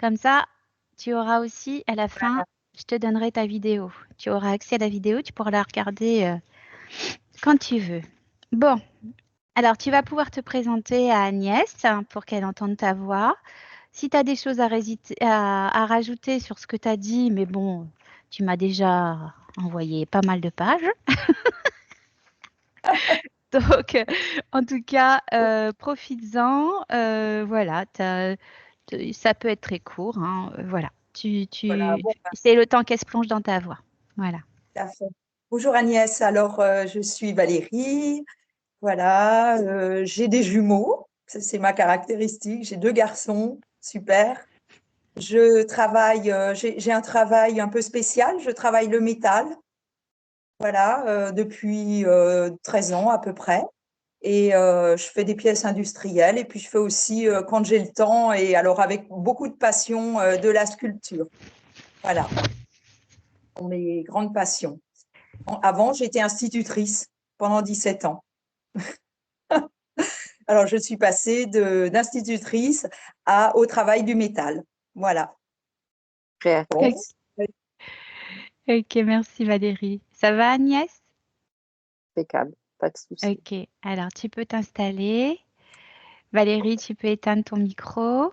Comme ça, tu auras aussi, à la fin, je te donnerai ta vidéo. Tu auras accès à la vidéo, tu pourras la regarder quand tu veux. Bon, alors tu vas pouvoir te présenter à Agnès pour qu'elle entende ta voix. Si tu as des choses à rajouter sur ce que tu as dit, mais bon, tu m'as déjà envoyé pas mal de pages. Donc, en tout cas, profites-en. Voilà, ça peut être très court. Hein, voilà, Voilà, bon, c'est le temps qu'elle se plonge dans ta voix. Voilà. tout à fait. Bonjour Agnès, alors je suis Valérie, voilà, j'ai des jumeaux, ça, c'est ma caractéristique, j'ai 2 garçons, super. Je travaille, j'ai un travail un peu spécial, je travaille le métal, voilà, depuis 13 ans à peu près. Et je fais des pièces industrielles et puis je fais aussi, quand j'ai le temps et alors avec beaucoup de passion, de la sculpture. Voilà, sont mes grandes passions. Avant, j'étais institutrice pendant 17 ans. Alors, je suis passée d'institutrice au travail du métal. Voilà. Bon, Ok, ok, merci Valérie. Ça va Agnès? Impeccable, pas de souci. Ok, alors tu peux t'installer. Valérie, tu peux éteindre ton micro.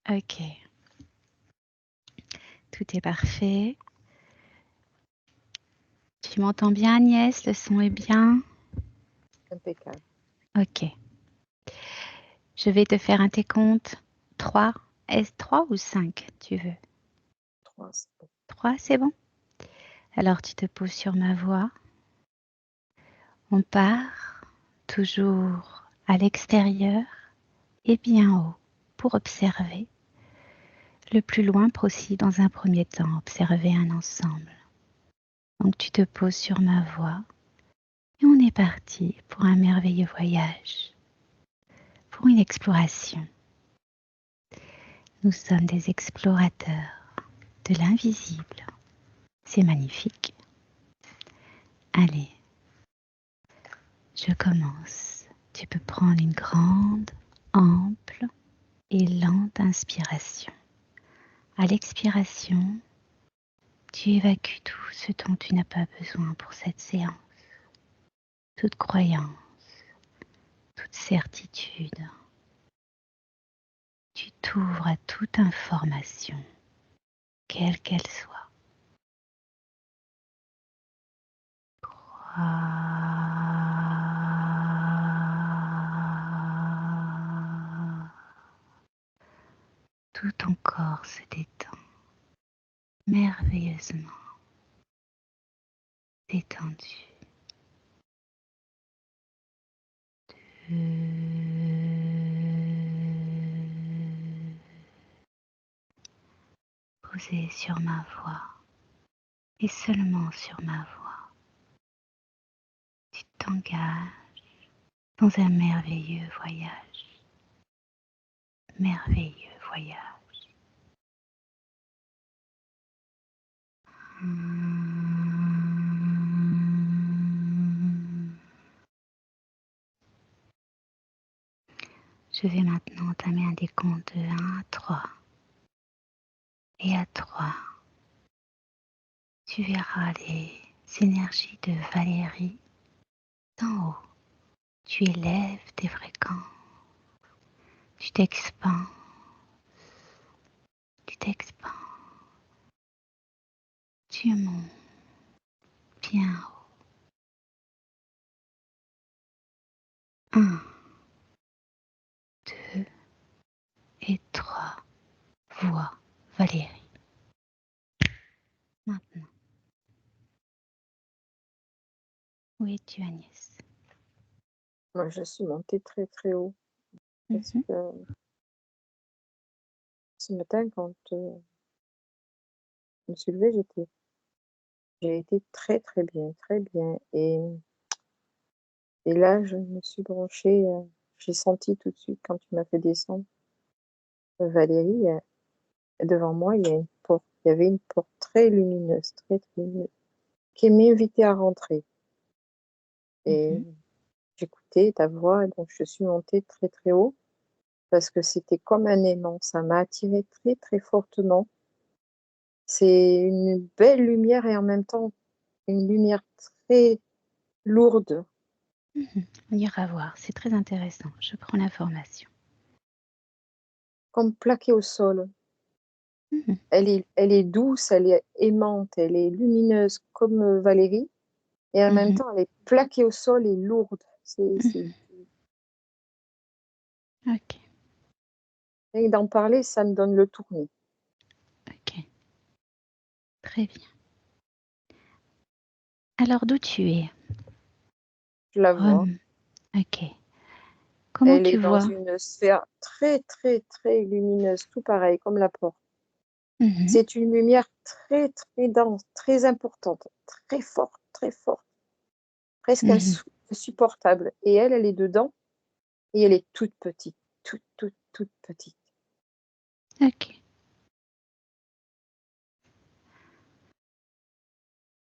Ok, tout est parfait. Tu m'entends bien Agnès? Le son est bien? Impeccable. Ok. Je vais te faire un décompte. 3. Est-ce 3 ou 5 tu veux? 3, c'est bon. 3, c'est bon? Alors tu te poses sur ma voix. On part toujours à l'extérieur et bien haut pour observer. Le plus loin possible dans un premier temps, observer un ensemble. Donc tu te poses sur ma voix et on est parti pour un merveilleux voyage, pour une exploration. Nous sommes des explorateurs de l'invisible. C'est magnifique. Allez, je commence. Tu peux prendre une grande, ample et lente inspiration. À l'expiration, tu évacues tout ce dont tu n'as pas besoin pour cette séance. Toute croyance, toute certitude. Tu t'ouvres à toute information, quelle qu'elle soit. Tout ton corps se détend merveilleusement détendu. Posé sur ma voix et seulement sur ma voix, tu t'engages dans un merveilleux voyage. Merveilleux voyage. Je vais maintenant entamer un décompte de 1 à 3. Et à 3, tu verras les énergies de Valérie d'en haut. Tu élèves tes fréquences. Tu t'expands. Tu t'expands. Tu montes bien haut. 1, 2 et 3. Vois Valérie. Maintenant, où es-tu Agnès? Moi, je suis montée très très haut parce que ce matin, quand je me suis levée, j'ai été très très bien, très bien. Et là, je me suis branchée, j'ai senti tout de suite quand tu m'as fait descendre, Valérie, devant moi, il y avait une porte très lumineuse, très très lumineuse. qui m'invitait à rentrer. Et Mhm. j'écoutais ta voix, et donc je suis montée très très haut parce que c'était comme un aimant. Ça m'a attirée très très fortement. C'est une belle lumière et en même temps une lumière très lourde, Mhm. On ira voir, c'est très intéressant. Je prends l'information. comme plaquée au sol. Mhm. Elle est douce, elle est aimante, elle est lumineuse comme Valérie, et en même Mhm. temps elle est plaquée au sol et lourde. Mhm. Ok, Rien que d'en parler, ça me donne le tournis. ok, très bien. Alors, d'où tu es? Je la vois. Rome. Ok. Comment Elle tu est dans vois? une sphère très, très, très lumineuse, tout pareil, comme la porte. Mhm. C'est une lumière très, très dense, très importante, très forte, presque Mhm. insupportable. Et elle est dedans, et elle est toute petite, toute petite. Ok.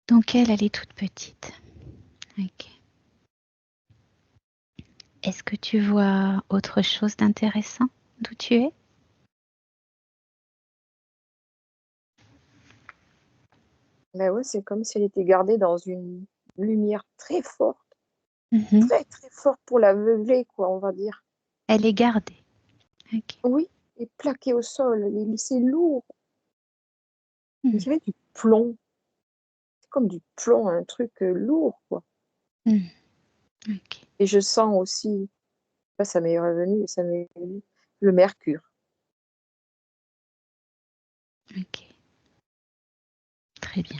Donc elle est toute petite. Ok. Est-ce que tu vois autre chose d'intéressant d'où tu es? Mais ouais, c'est comme si elle était gardée dans une lumière Mhm. très forte pour l'aveugler, quoi, on va dire. Elle est gardée. Ok. Oui, et plaquée au sol, c'est lourd. On Mhm. dirait du plomb. C'est comme du plomb, un truc lourd, quoi. Mhm. Ok. Et je sens aussi, là, ça m'est revenu, le mercure. Ok. Très bien.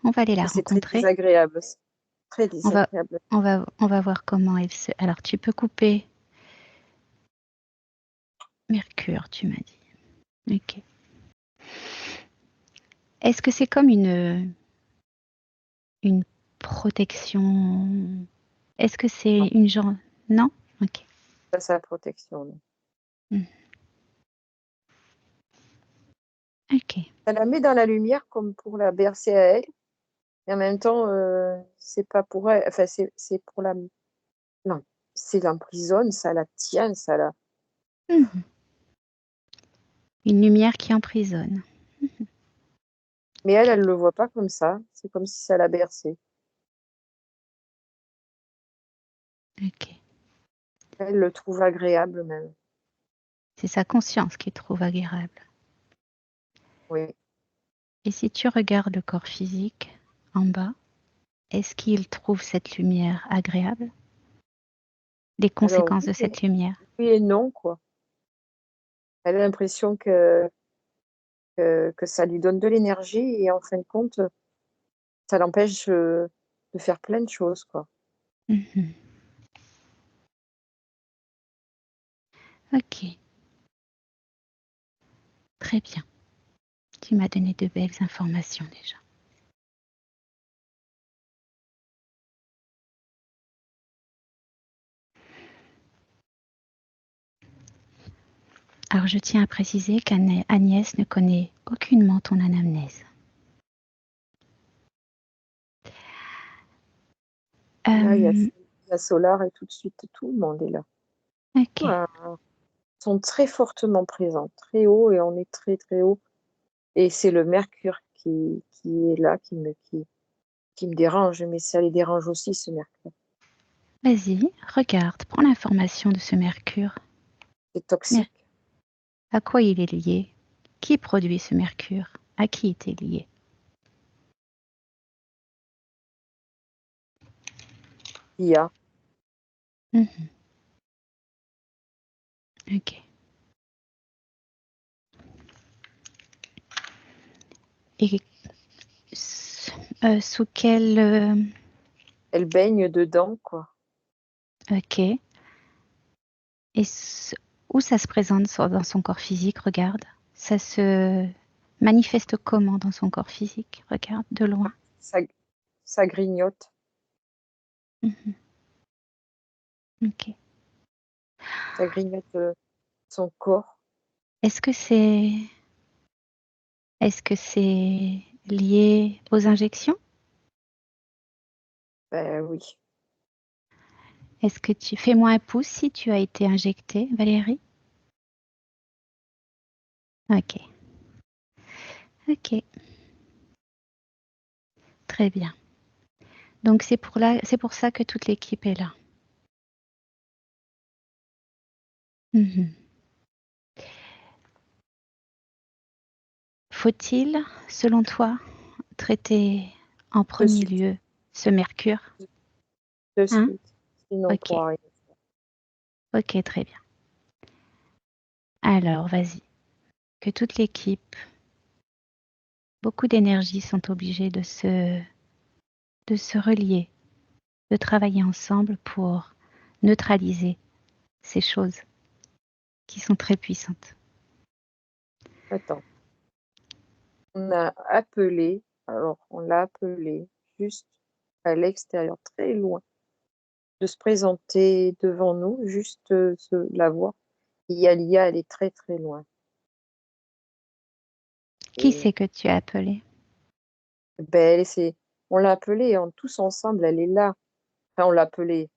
On va aller la Et c'est très rencontrer. désagréable. C'est très On va, désagréable. on va voir comment elle se. Alors tu peux couper Mercure, tu m'as dit. Ok. Est-ce que c'est comme une protection? Est-ce que c'est Non, une genre? Non? Ok. pas sa protection. Non. Mhm. Ok. Ça la met dans la lumière comme pour la bercer à elle. Et en même temps, c'est pas pour elle. Enfin, c'est pour la. Non, c'est l'emprisonne, ça la tient, ça la. Mhm. Une lumière qui emprisonne. Mais elle le voit pas comme ça. C'est comme si ça la berçait. Ok. Elle le trouve agréable même. C'est sa conscience qui trouve agréable. Oui. Et si tu regardes le corps physique en bas, est-ce qu'il trouve cette lumière agréable? Les Alors, conséquences de cette lumière? oui et non, quoi. Elle a l'impression que ça lui donne de l'énergie et en fin de compte, ça l'empêche de faire plein de choses, quoi. Mhm. Ok, très bien. Tu m'as donné de belles informations déjà. Alors je tiens à préciser qu'Agnès ne connaît aucunement ton anamnèse. Là, Euh, il y a Solar et tout de suite, tout le monde est là. ok, Voilà. Sont très fortement présents, très haut, et on est très très haut. Et c'est le mercure qui est là, qui me dérange, mais ça les dérange aussi, ce mercure. vas-y, regarde, prends l'information de ce mercure. C'est Mer- toxique. à quoi il est lié? Qui produit ce mercure? À qui est-il lié? Il y a, Mhm. Ok. Et sous quel... elle baigne dedans, quoi. ok. Et où ça se présente dans son corps physique? Regarde. Ça se manifeste comment dans son corps physique? Regarde de loin. Ça, ça grignote, Mhm. Ok. ça grignote son corps. Est-ce que c'est est-ce que c'est lié aux injections? Ben oui. Est-ce que tu fais-moi un pouce si tu as été injectée, Valérie? Ok. Ok. Très bien. Donc c'est pour ça que toute l'équipe est là. Mhm. Faut-il, selon toi, traiter en De premier suite. lieu ce mercure? De Hein? suite. Sinon, on Ok. pourra rien. Ok, très bien. Alors, vas-y. Que toute l'équipe, beaucoup d'énergie sont obligées de se relier, de travailler ensemble pour neutraliser ces choses qui sont très puissantes. Attends. On a appelé, alors on l'a appelé juste à l'extérieur, très loin, de se présenter devant nous, juste la voir. L'IA, elle est très très loin. Qui Et c'est que tu as appelé? ben, on l'a appelée tous ensemble, elle est là. Enfin, on l'a appelée.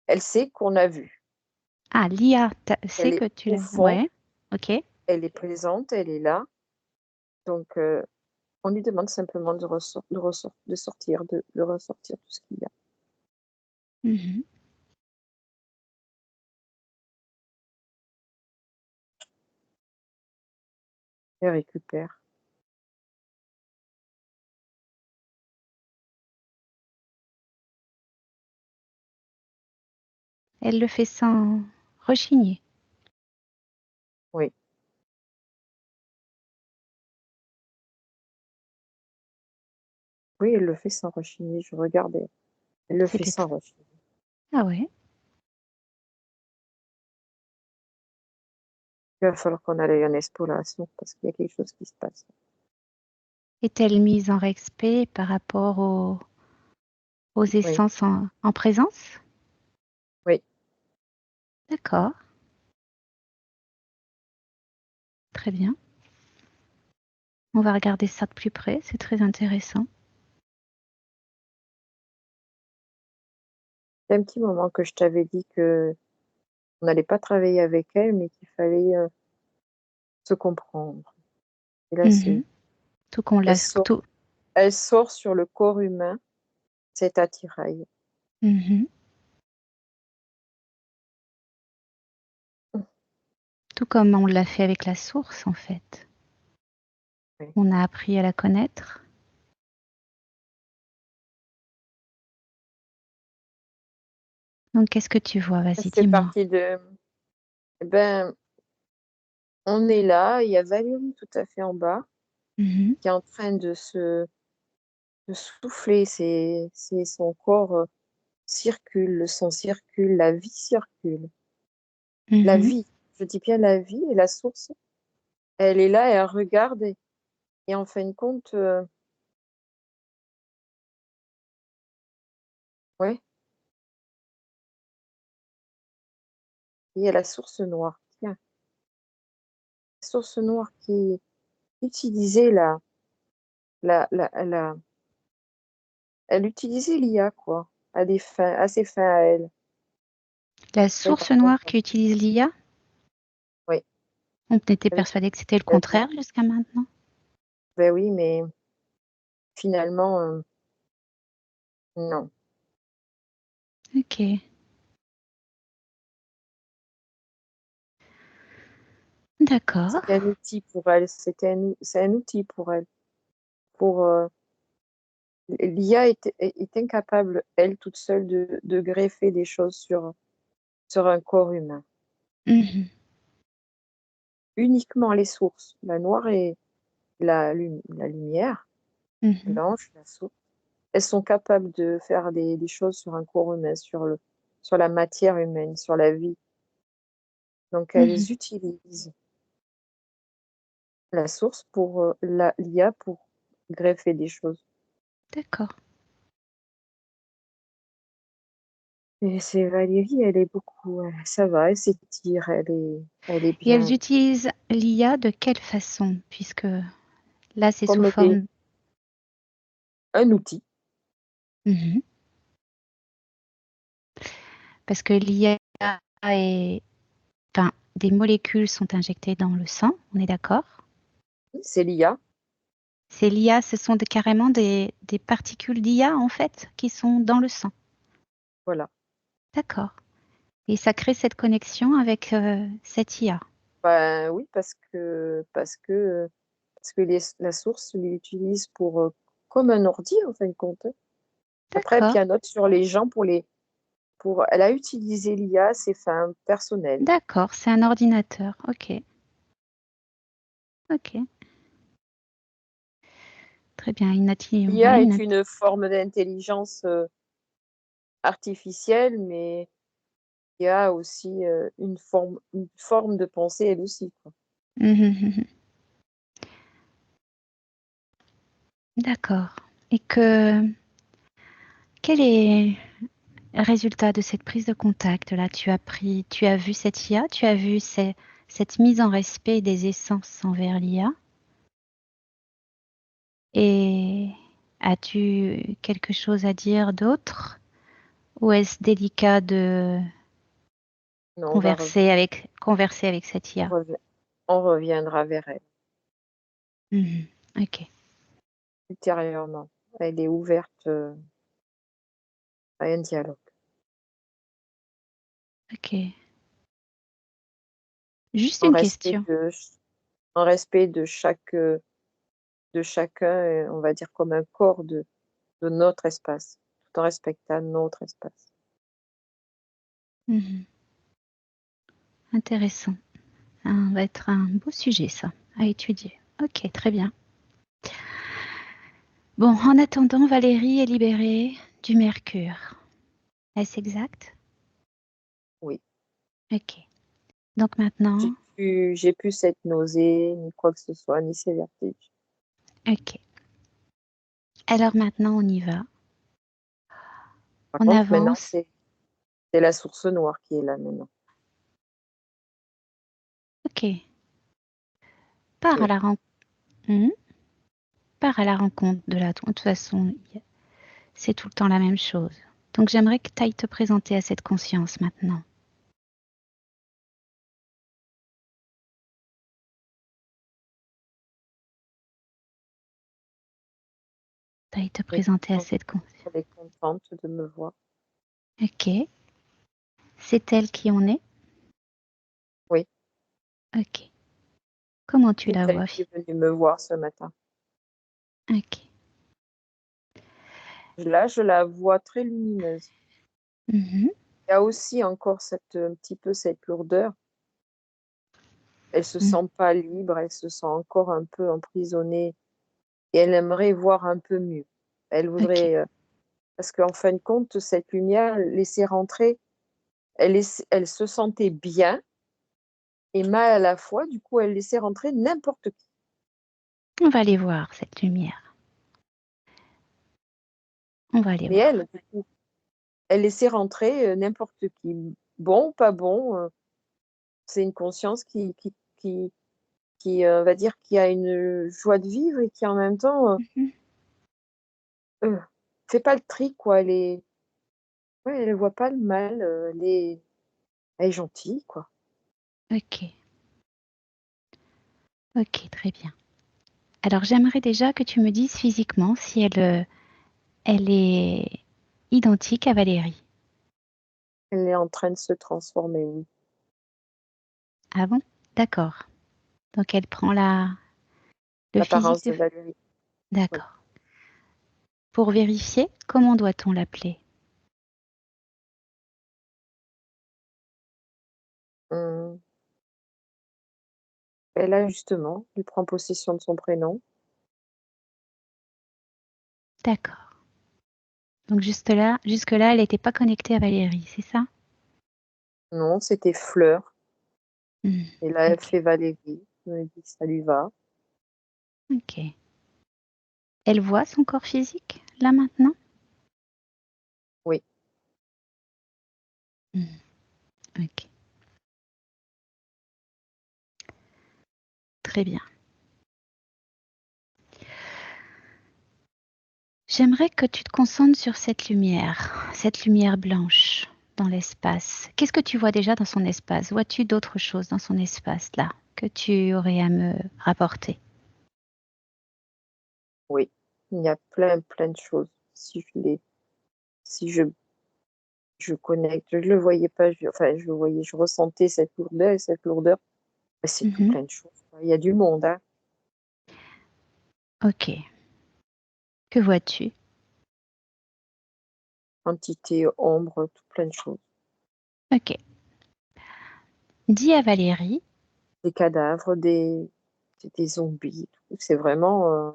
Elle sait qu'on a vu. Ah, l'IA, c'est Elle que est tu au l'as. fond, Ouais, ok. elle est présente, elle est là. Donc, on lui demande simplement de sortir, de ressortir tout ce qu'il y a. Mhm. Elle récupère. Elle le fait sans rechigner. Oui. Oui, elle le fait sans rechigner. Je regardais. Elle le fait C'était sans rechigner. Ah ouais. Il va falloir qu'on aille en exploration parce qu'il y a quelque chose qui se passe. Est-elle mise en respect par rapport aux Oui, essences en présence? oui. D'accord, très bien. On va regarder ça de plus près, c'est très intéressant. C'est un petit moment que je t'avais dit que on n'allait pas travailler avec elle, mais qu'il fallait se comprendre. Et là, Mhm. Tout qu'on elle l'a sort, tout. elle sort sur le corps humain cet attirail. Mhm. Tout comme on l'a fait avec la source en fait. Oui. On a appris à la connaître. Donc qu'est-ce que tu vois? Vas-y, C'est dis-moi. parti de. Ben, on est là. Il y a Valérie tout à fait en bas Mhm. qui est en train de souffler. Son corps circule, le sang circule, la vie circule. La Mhm. vie, je dis bien la vie et la source, elle est là, elle regarde et en fin de compte, ouais, il y a la source noire. Tiens, la source noire qui utilisait la, elle utilisait l'IA, quoi, à ses fins à elle. La Elle source noire raconte. qui utilise l'IA, Oui, on était avec persuadé que c'était le la vie. contraire jusqu'à maintenant. Ben oui, mais finalement, non. Ok, d'accord. C'était un outil pour elle, c'est un outil pour elle. Pour, L'IA est incapable, elle toute seule, de greffer des choses sur un corps humain. Mhm. Uniquement les sources, la noire et la lumière, Mhm. blanche, la source, elles sont capables de faire des choses sur un corps humain, sur la matière humaine, sur la vie. Donc Mhm. elles utilisent la source pour l'IA pour greffer des choses. D'accord. Et c'est Valérie, elle est beaucoup, ça va, elle s'étire, elle est Et elles bien. utilisent l'IA de quelle façon? Puisque là, c'est sous Comme des, forme. un outil. Mhm. Parce que l'IA est... Enfin, des molécules sont injectées dans le sang, on est d'accord? C'est l'IA. C'est l'IA, ce sont carrément des particules d'IA en fait qui sont dans le sang. Voilà. D'accord. Et ça crée cette connexion avec cette IA. Ben oui, la source l'utilise comme un ordi en fin de compte. Après, elle D'accord, pianote sur les gens elle a utilisé l'IA à ses fins personnelles. d'accord, c'est un ordinateur. Ok, ok, très bien. L'IA est une forme d'intelligence artificielle, mais il y a aussi une forme de pensée, elle aussi, quoi. Mhm, mhm. D'accord. Et quel est le résultat de cette prise de contact là? Tu as vu cette IA, tu as vu cette mise en respect des essences envers l'IA. Et as-tu quelque chose à dire d'autre? Ou est-ce délicat de Non, converser avec cette IA? on reviendra vers elle Mhm. Ok, ultérieurement. Elle est ouverte à un dialogue. ok. Juste En une respect question. de, en respect de chacun, on va dire comme un corps de notre espace, tout en respectant notre espace. Mhm. Intéressant. Ça va être un beau sujet, ça, à étudier. Ok, très bien. Bon, en attendant, Valérie est libérée du mercure. Est-ce exact? Oui. Ok. Donc maintenant, J'ai plus cette nausée, ni quoi que ce soit, ni ces vertiges. ok. Alors maintenant, on y va. Par On contre, maintenant, avance. c'est la source noire qui est là maintenant. Ok. Pars à Oui. la Pars à la rencontre de la... De toute façon, c'est tout le temps la même chose. Donc j'aimerais que tu ailles te présenter à cette conscience maintenant. Tu ailles te Et présenter à cette conscience. elle est contente de me voir. Ok. C'est elle qui en est? Oui. Ok. Comment tu C'est la elle vois, qui fille? est venue me voir ce matin. Ok. Là, je la vois très lumineuse. Mhm. Il y a aussi encore un petit peu cette lourdeur. Elle se Mhm. sent pas libre, elle se sent encore un peu emprisonnée et elle aimerait voir un peu mieux. Elle Ok. voudrait, parce qu'en fin de compte, cette lumière laissait rentrer, elle se sentait bien et mal à la fois. Du coup, elle laissait rentrer n'importe qui. On va aller voir cette lumière. On va aller Mais voir. elle, du coup, elle laissait rentrer n'importe qui. Bon, pas bon. C'est une conscience va dire, qui a une joie de vivre et qui en même temps Mhm. euh, fait pas le tri, quoi. Ouais, elle voit pas le mal. Elle est gentille, quoi. Ok. Ok, très bien. Alors j'aimerais déjà que tu me dises physiquement si elle est identique à Valérie. Elle est en train de se transformer, oui. Ah bon? D'accord. Donc elle prend le physique L'apparence de... de Valérie. Oui. D'accord. Pour vérifier, comment doit-on l'appeler? Hum. Et là, justement, il prend possession de son prénom. D'accord. Donc jusque-là, elle n'était pas connectée à Valérie, c'est ça? Non, c'était Fleur. Hmm. Et là, elle Ok. fait Valérie. Je me dis que ça lui va. Ok. Elle voit son corps physique, là maintenant? Oui. Hmm. Ok. Très bien. J'aimerais que tu te concentres sur cette lumière blanche dans l'espace. Qu'est-ce que tu vois déjà dans son espace? Vois-tu d'autres choses dans son espace là que tu aurais à me rapporter? Oui, il y a plein, plein de choses. Si je connecte, je le voyais pas, enfin, je le voyais, je ressentais cette lourdeur et cette lourdeur. Bah, c'est tout Mhm. plein de choses, quoi. Il y a du monde, hein. Ok. Que vois-tu? Entité, ombre, tout plein de choses. Ok. Dis à Valérie. Des cadavres, des zombies, tout. C'est vraiment.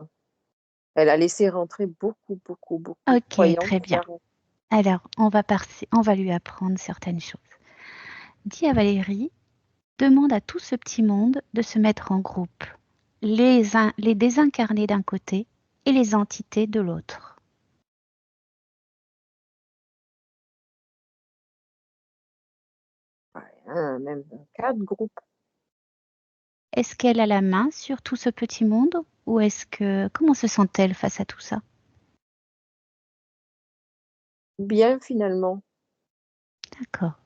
Elle a laissé rentrer beaucoup, beaucoup, beaucoup de Ok, croyances très bien. vers. Alors, on va lui apprendre certaines choses. Dis à Valérie, demande à tout ce petit monde de se mettre en groupe. Les désincarnés d'un côté et les entités de l'autre. Même 4 groupes. Est-ce qu'elle a la main sur tout ce petit monde ou comment se sent-elle face à tout ça? Bien, finalement. D'accord.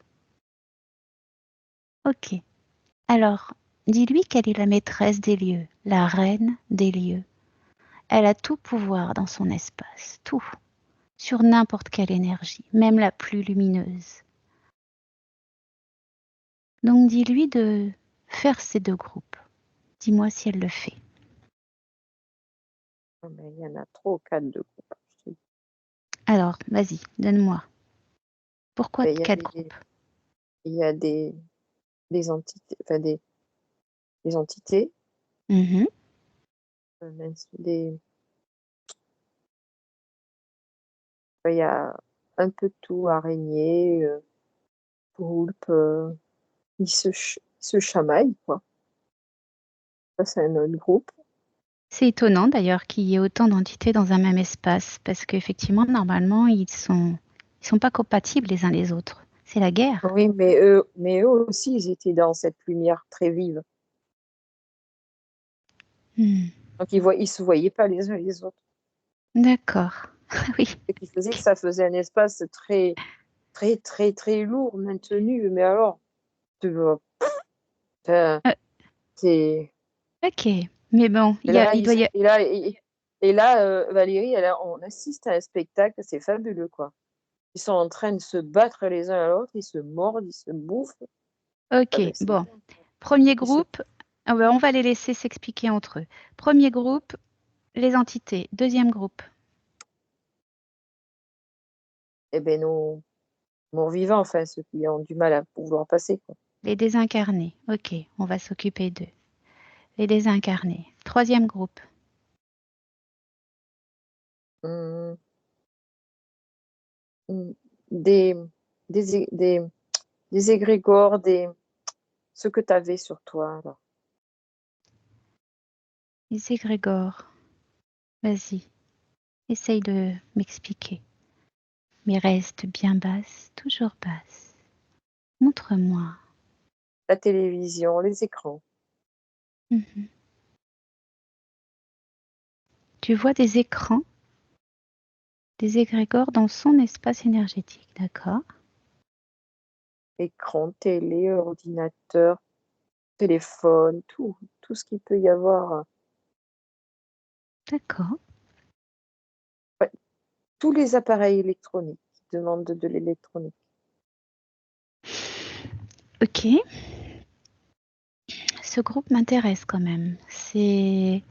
Ok. Alors, dis-lui qu'elle est la maîtresse des lieux, la reine des lieux. Elle a tout pouvoir dans son espace, tout, sur n'importe quelle énergie, même la plus lumineuse. Donc dis-lui de faire ces 2 groupes. Dis-moi si elle le fait. Mais il y en a trop, 4 de groupes. Alors, vas-y, donne-moi. Pourquoi Mais il y a 4 groupes? il y a des entités, enfin des entités, Mhm. mince, il y a un peu de tout, araignées, poulpes, ils se chamaillent, quoi. Ça, c'est un autre groupe. C'est étonnant d'ailleurs qu'il y ait autant d'entités dans un même espace, parce qu'effectivement, normalement, ils sont pas compatibles les uns les autres. C'est la guerre. Oui, mais eux aussi, ils étaient dans cette lumière très vive. Hmm. Donc, ils se voyaient pas les uns les autres. D'accord. Oui. Ce qui faisait que ça faisait un espace très, très, très, très lourd, maintenu. Mais alors, tu vois, enfin, Euh, c'est. ok. Mais bon, Et là, il doit y avoir. Valérie, on assiste à un spectacle, c'est fabuleux, quoi. Ils sont en train de se battre les uns à l'autre, ils se mordent, ils se bouffent. Ah Ok. ben, c'est Bon. bien, quoi. Premier Ils se... groupe. Ah ben, on va les laisser s'expliquer entre eux. Premier groupe, les entités. Deuxième groupe, Eh ben, nos morts vivants, enfin, ceux qui ont du mal à pouvoir passer, quoi. les désincarnés. Ok. On va s'occuper d'eux. Les désincarnés. Troisième groupe. Hum, hum, des, des, des égrégores, ce que tu avais sur toi, alors. Les égrégores. Vas-y. Essaye de m'expliquer. Mais reste bien basse, toujours basse. Montre-moi. La télévision, les écrans. Mhm. Tu vois des écrans, des égrégores dans son espace énergétique, d'accord? Écran, télé, ordinateur, téléphone, tout ce qu'il peut y avoir. D'accord. Ouais, tous les appareils électroniques qui demandent de l'électronique. Ok. Ce groupe m'intéresse quand même. C'est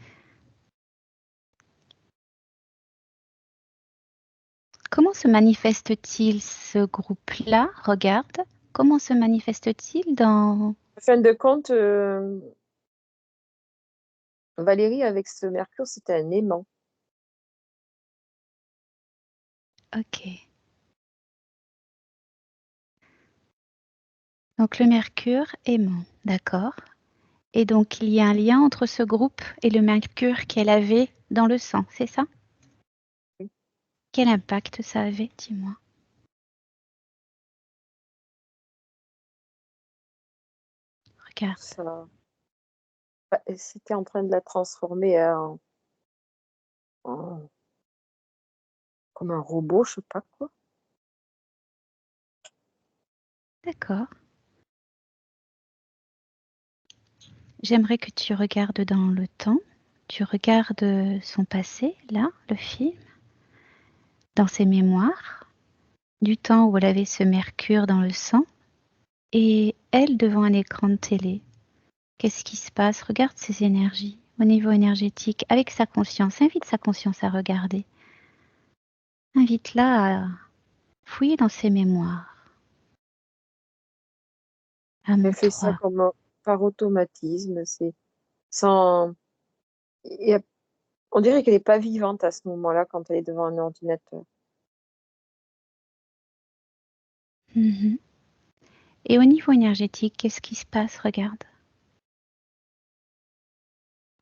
comment se manifeste-t-il ce groupe-là? Regarde. Comment se manifeste-t-il dans... En fin de compte, Valérie, avec ce Mercure, c'était un aimant. Ok. Donc le Mercure aimant, d'accord. Et donc il y a un lien entre ce groupe et le Mercure qu'elle avait dans le sang, c'est ça? Oui, Quel impact ça avait, dis-moi. Regarde. ça, c'était en train de la transformer en comme un robot, je sais pas quoi. D'accord. J'aimerais que tu regardes dans le temps. Tu regardes son passé, là, le film, dans ses mémoires, du temps où elle avait ce mercure dans le sang, et elle devant un écran de télé. Qu'est-ce qui se passe? Regarde ses énergies au niveau énergétique, avec sa conscience. Invite sa conscience à regarder. Invite-la à fouiller dans ses mémoires. Elle fait ça Amuse-toi. comme par automatisme. C'est sans. On dirait qu'elle n'est pas vivante à ce moment-là quand elle est devant un ordinateur. Mhm. Et au niveau énergétique, qu'est-ce qui se passe? Regarde.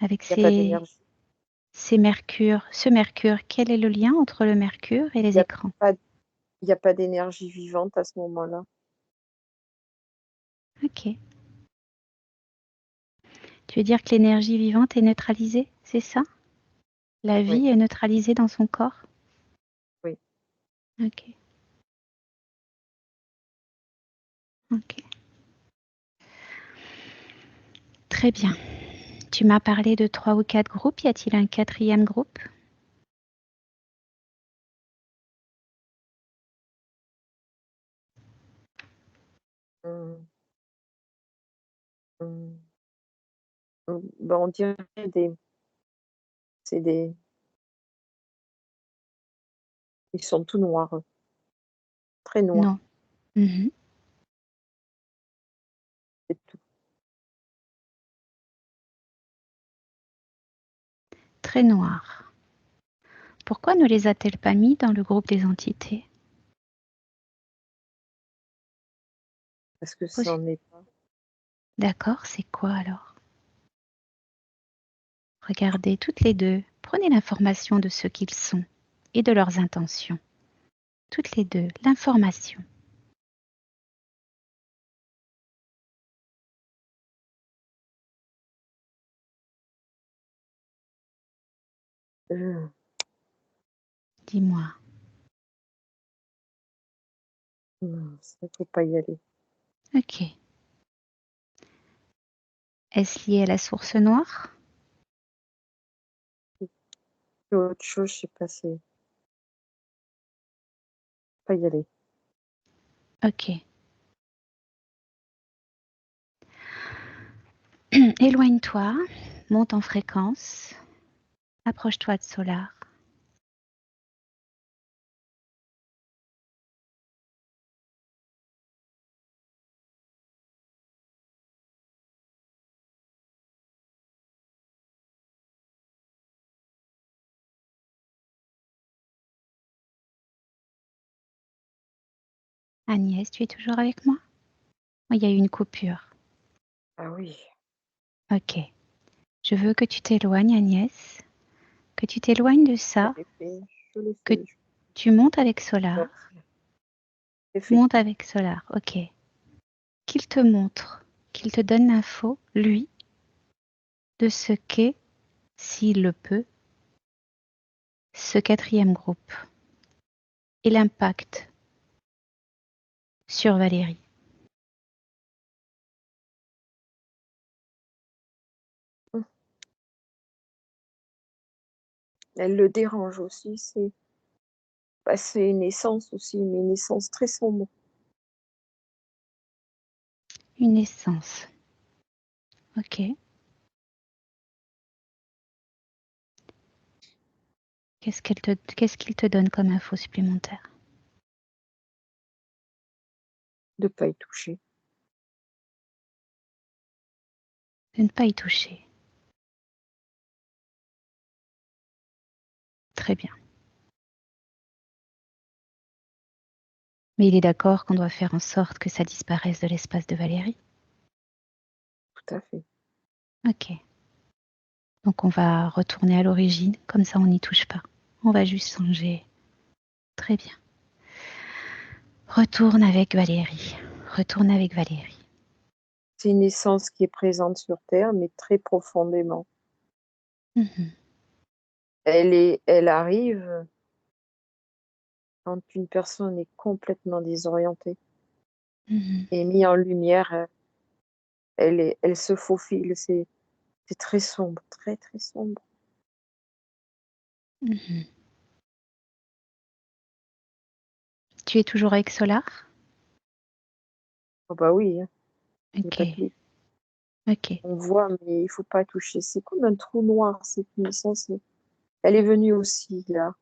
Avec Il n'y a pas ces d'énergie. mercures. Ce mercure, quel est le lien entre le mercure et Il les n'y a écrans? pas, il y a pas d'énergie vivante à ce moment-là. Ok. Tu veux dire que l'énergie vivante est neutralisée, c'est ça? La Oui, vie est neutralisée dans son corps? oui. Ok. Ok. Très bien. Tu m'as parlé de 3 ou 4 groupes. Y a-t-il un 4e groupe? Hum, hum, ben, on dirait c'est des, ils sont tout noirs, très noirs, Non. Mhm. c'est tout. Très noir. Pourquoi ne les a-t-elle pas mis dans le groupe des entités? Parce que ça n'en est pas. D'accord, c'est quoi alors? Regardez toutes les deux. Prenez l'information de ce qu'ils sont et de leurs intentions. Toutes les deux, l'information. Euh, Dis-moi. non, ça ne faut pas y aller. Ok. Est-ce lié à la source noire? C'est autre chose, je sais pas, c'est pas y aller. Ok. Éloigne-toi, monte en fréquence, approche-toi de Solar. Agnès, tu es toujours avec moi? Il y a eu une coupure. Ah oui, Ok. Je veux que tu t'éloignes, Agnès, que tu t'éloignes de je ça, l'ai fait, je l'ai que fait. tu montes avec Je Solar. l'ai fait. Monte avec Solar, ok. Qu'il te montre, qu'il te donne l'info, lui, de ce qu'est, s'il le peut, ce 4e groupe et l'impact sur Valérie. Elle le dérange aussi, c'est une essence aussi, mais une essence très sombre. Une essence. Ok. Qu'est-ce qu'il te donne comme info supplémentaire? De pas y toucher. De ne pas y toucher. Très bien. Mais il est d'accord qu'on doit faire en sorte que ça disparaisse de l'espace de Valérie. Tout à fait. Ok. Donc on va retourner à l'origine, comme ça on n'y touche pas. On va juste changer. Très bien. Retourne avec Valérie. Retourne avec Valérie. C'est une essence qui est présente sur Terre, mais très profondément. Mhm. Elle arrive quand une personne est complètement désorientée Mhm. et mise en lumière, elle se faufile. C'est très sombre, très, très sombre. Mhm. Tu es toujours avec Solar? Oh bah oui, hein, il n'y a Ok, pas de limite. ok, On voit, mais il faut pas toucher. C'est comme un trou noir, cette naissance. Elle est venue aussi, là.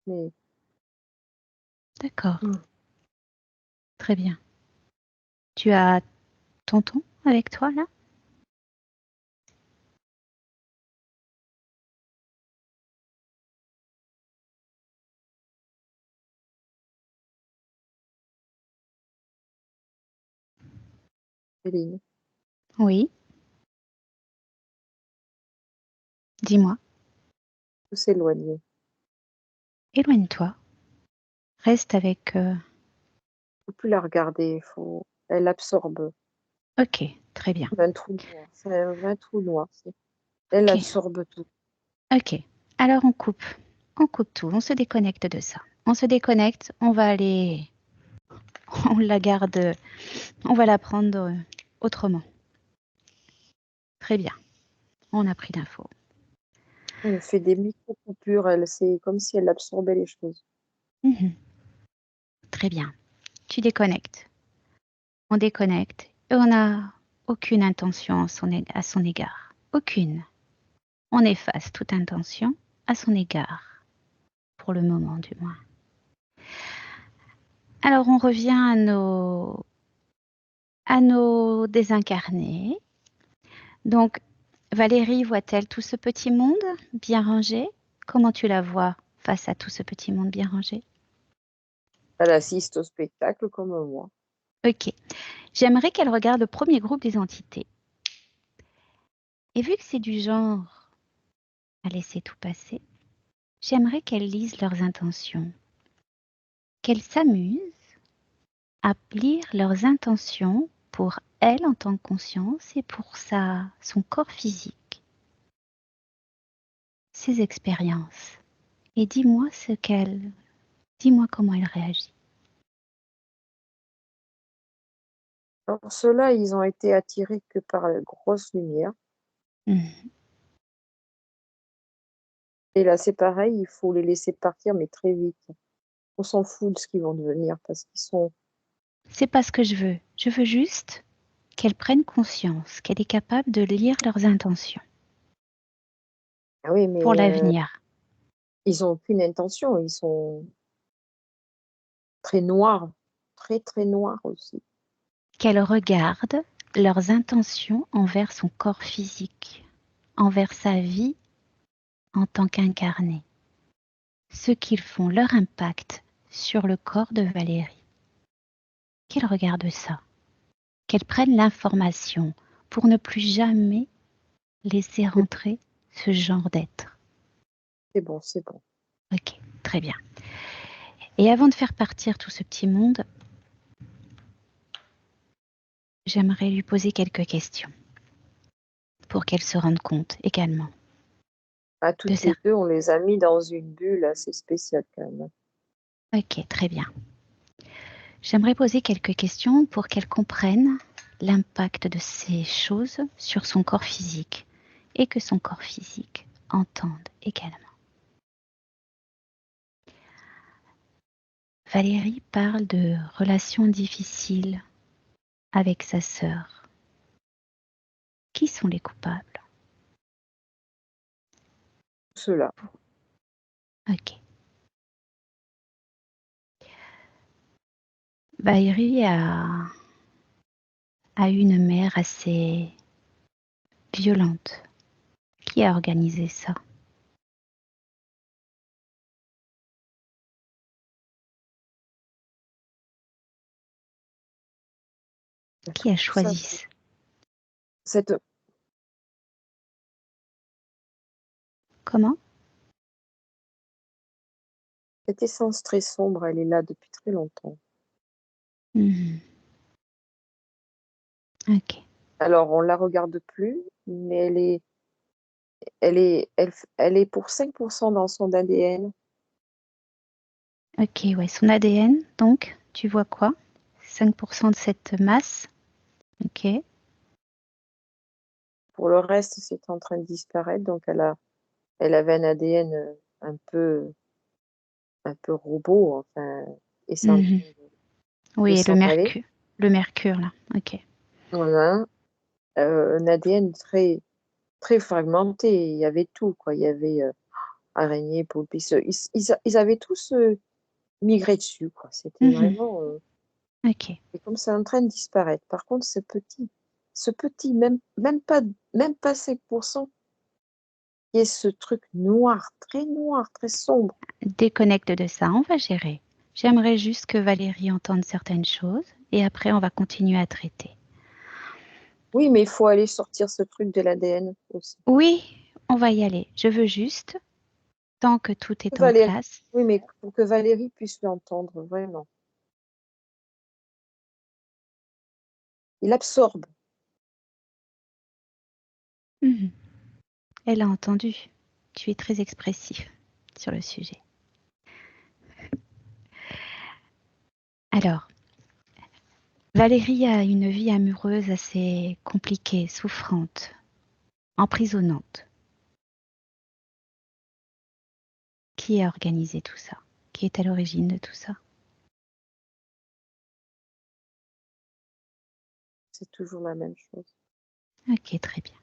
Mais d'accord, hum, très bien. Tu as tonton avec toi là? Céline, Oui, dis-moi. faut s'éloigner. Éloigne-toi. Reste avec. Faut plus la regarder. Elle absorbe. Ok, très bien. Comme un trou noir. C'est un vrai trou noir. Elle Ok, absorbe tout. ok. Alors on coupe. On coupe tout. On se déconnecte de ça. On se déconnecte. On va aller. On la garde. On va la prendre autrement. Très bien. On a pris l'info. Elle fait des micro-coupures. C'est comme si elle absorbait les choses. Mhm. Très bien. Tu déconnectes. On déconnecte. Et on n'a aucune intention à son égard. Aucune. On efface toute intention à son égard. Pour le moment, du moins. Alors, on revient à nos désincarnés. Donc, Valérie voit-elle tout ce petit monde bien rangé? Comment tu la vois face à tout ce petit monde bien rangé? Elle assiste au spectacle comme moi. Ok. J'aimerais qu'elle regarde le premier groupe des entités. Et vu que c'est du genre à laisser tout passer, j'aimerais qu'elle lise leurs intentions, qu'elle s'amuse à lire leurs intentions pour elle en tant que conscience et pour son corps physique, ses expériences. Et dis-moi comment elle réagit. Alors, ceux-là, ils ont été attirés que par la grosse lumière. Mhm. Et là, c'est pareil, il faut les laisser partir, mais très vite. On s'en fout de ce qu'ils vont devenir parce qu'ils sont. C'est pas ce que je veux. Je veux juste qu'elle prenne conscience qu'elle est capable de lire leurs intentions Ah oui, pour mais l'avenir, ils ont aucune intention. Ils sont très noirs, très, très noirs aussi. qu'elle regarde leurs intentions envers son corps physique, envers sa vie en tant qu'incarnée, ce qu'ils font, leur impact sur le corps de Valérie. Qu'elle regarde ça, qu'elle prenne l'information pour ne plus jamais laisser C'est rentrer ce genre d'être. c'est bon, c'est bon. Ok, très bien. Et avant de faire partir tout ce petit monde, j'aimerais lui poser quelques questions pour qu'elle se rende compte également À de toutes ça. les deux, on les a mis dans une bulle assez spéciale quand même. Ok, très bien. J'aimerais poser quelques questions pour qu'elle comprenne l'impact de ces choses sur son corps physique et que son corps physique entende également. Valérie parle de relations difficiles avec sa sœur. Qui sont les coupables? Ceux-là. Ok. Valérie a eu une mère assez violente. Qui a organisé ça? Qui a Tout ça, choisi ça? cette, Comment? cette essence très sombre, elle est là depuis très longtemps. Mhm. Ok. Alors, on la regarde plus, mais elle est pour 5% dans son ADN. Ok, ouais, son ADN, donc, tu vois quoi? 5% de cette masse. Ok. Pour le reste, c'est en train de disparaître. Donc, elle avait un ADN un peu, un peu robot, enfin, et c'est en Mhm. train de Oui, et s'en aller. le mercure, là. Ok. Voilà. Un ADN très, très fragmenté. Il y avait tout, quoi. Il y avait araignées, poulpes. Ils avaient tous migré dessus, quoi. C'était Mhm. vraiment. Ok. Et comme c'est en train de disparaître. Par contre, ce petit, même pas 5%, qui est ce truc noir, très sombre. Déconnecte de ça, on va gérer. J'aimerais juste que Valérie entende certaines choses et après on va continuer à traiter. Oui, mais il faut aller sortir ce truc de l'ADN aussi. Oui, on va y aller. Je veux juste, tant que tout est en Valérie, place. oui, mais pour que Valérie puisse l'entendre, vraiment. Il absorbe. Mhm. Elle a entendu. Tu es très expressif sur le sujet. Alors, Valérie a une vie amoureuse assez compliquée, souffrante, emprisonnante. Qui a organisé tout ça? Qui est à l'origine de tout ça? C'est toujours la même chose. Ok, très bien.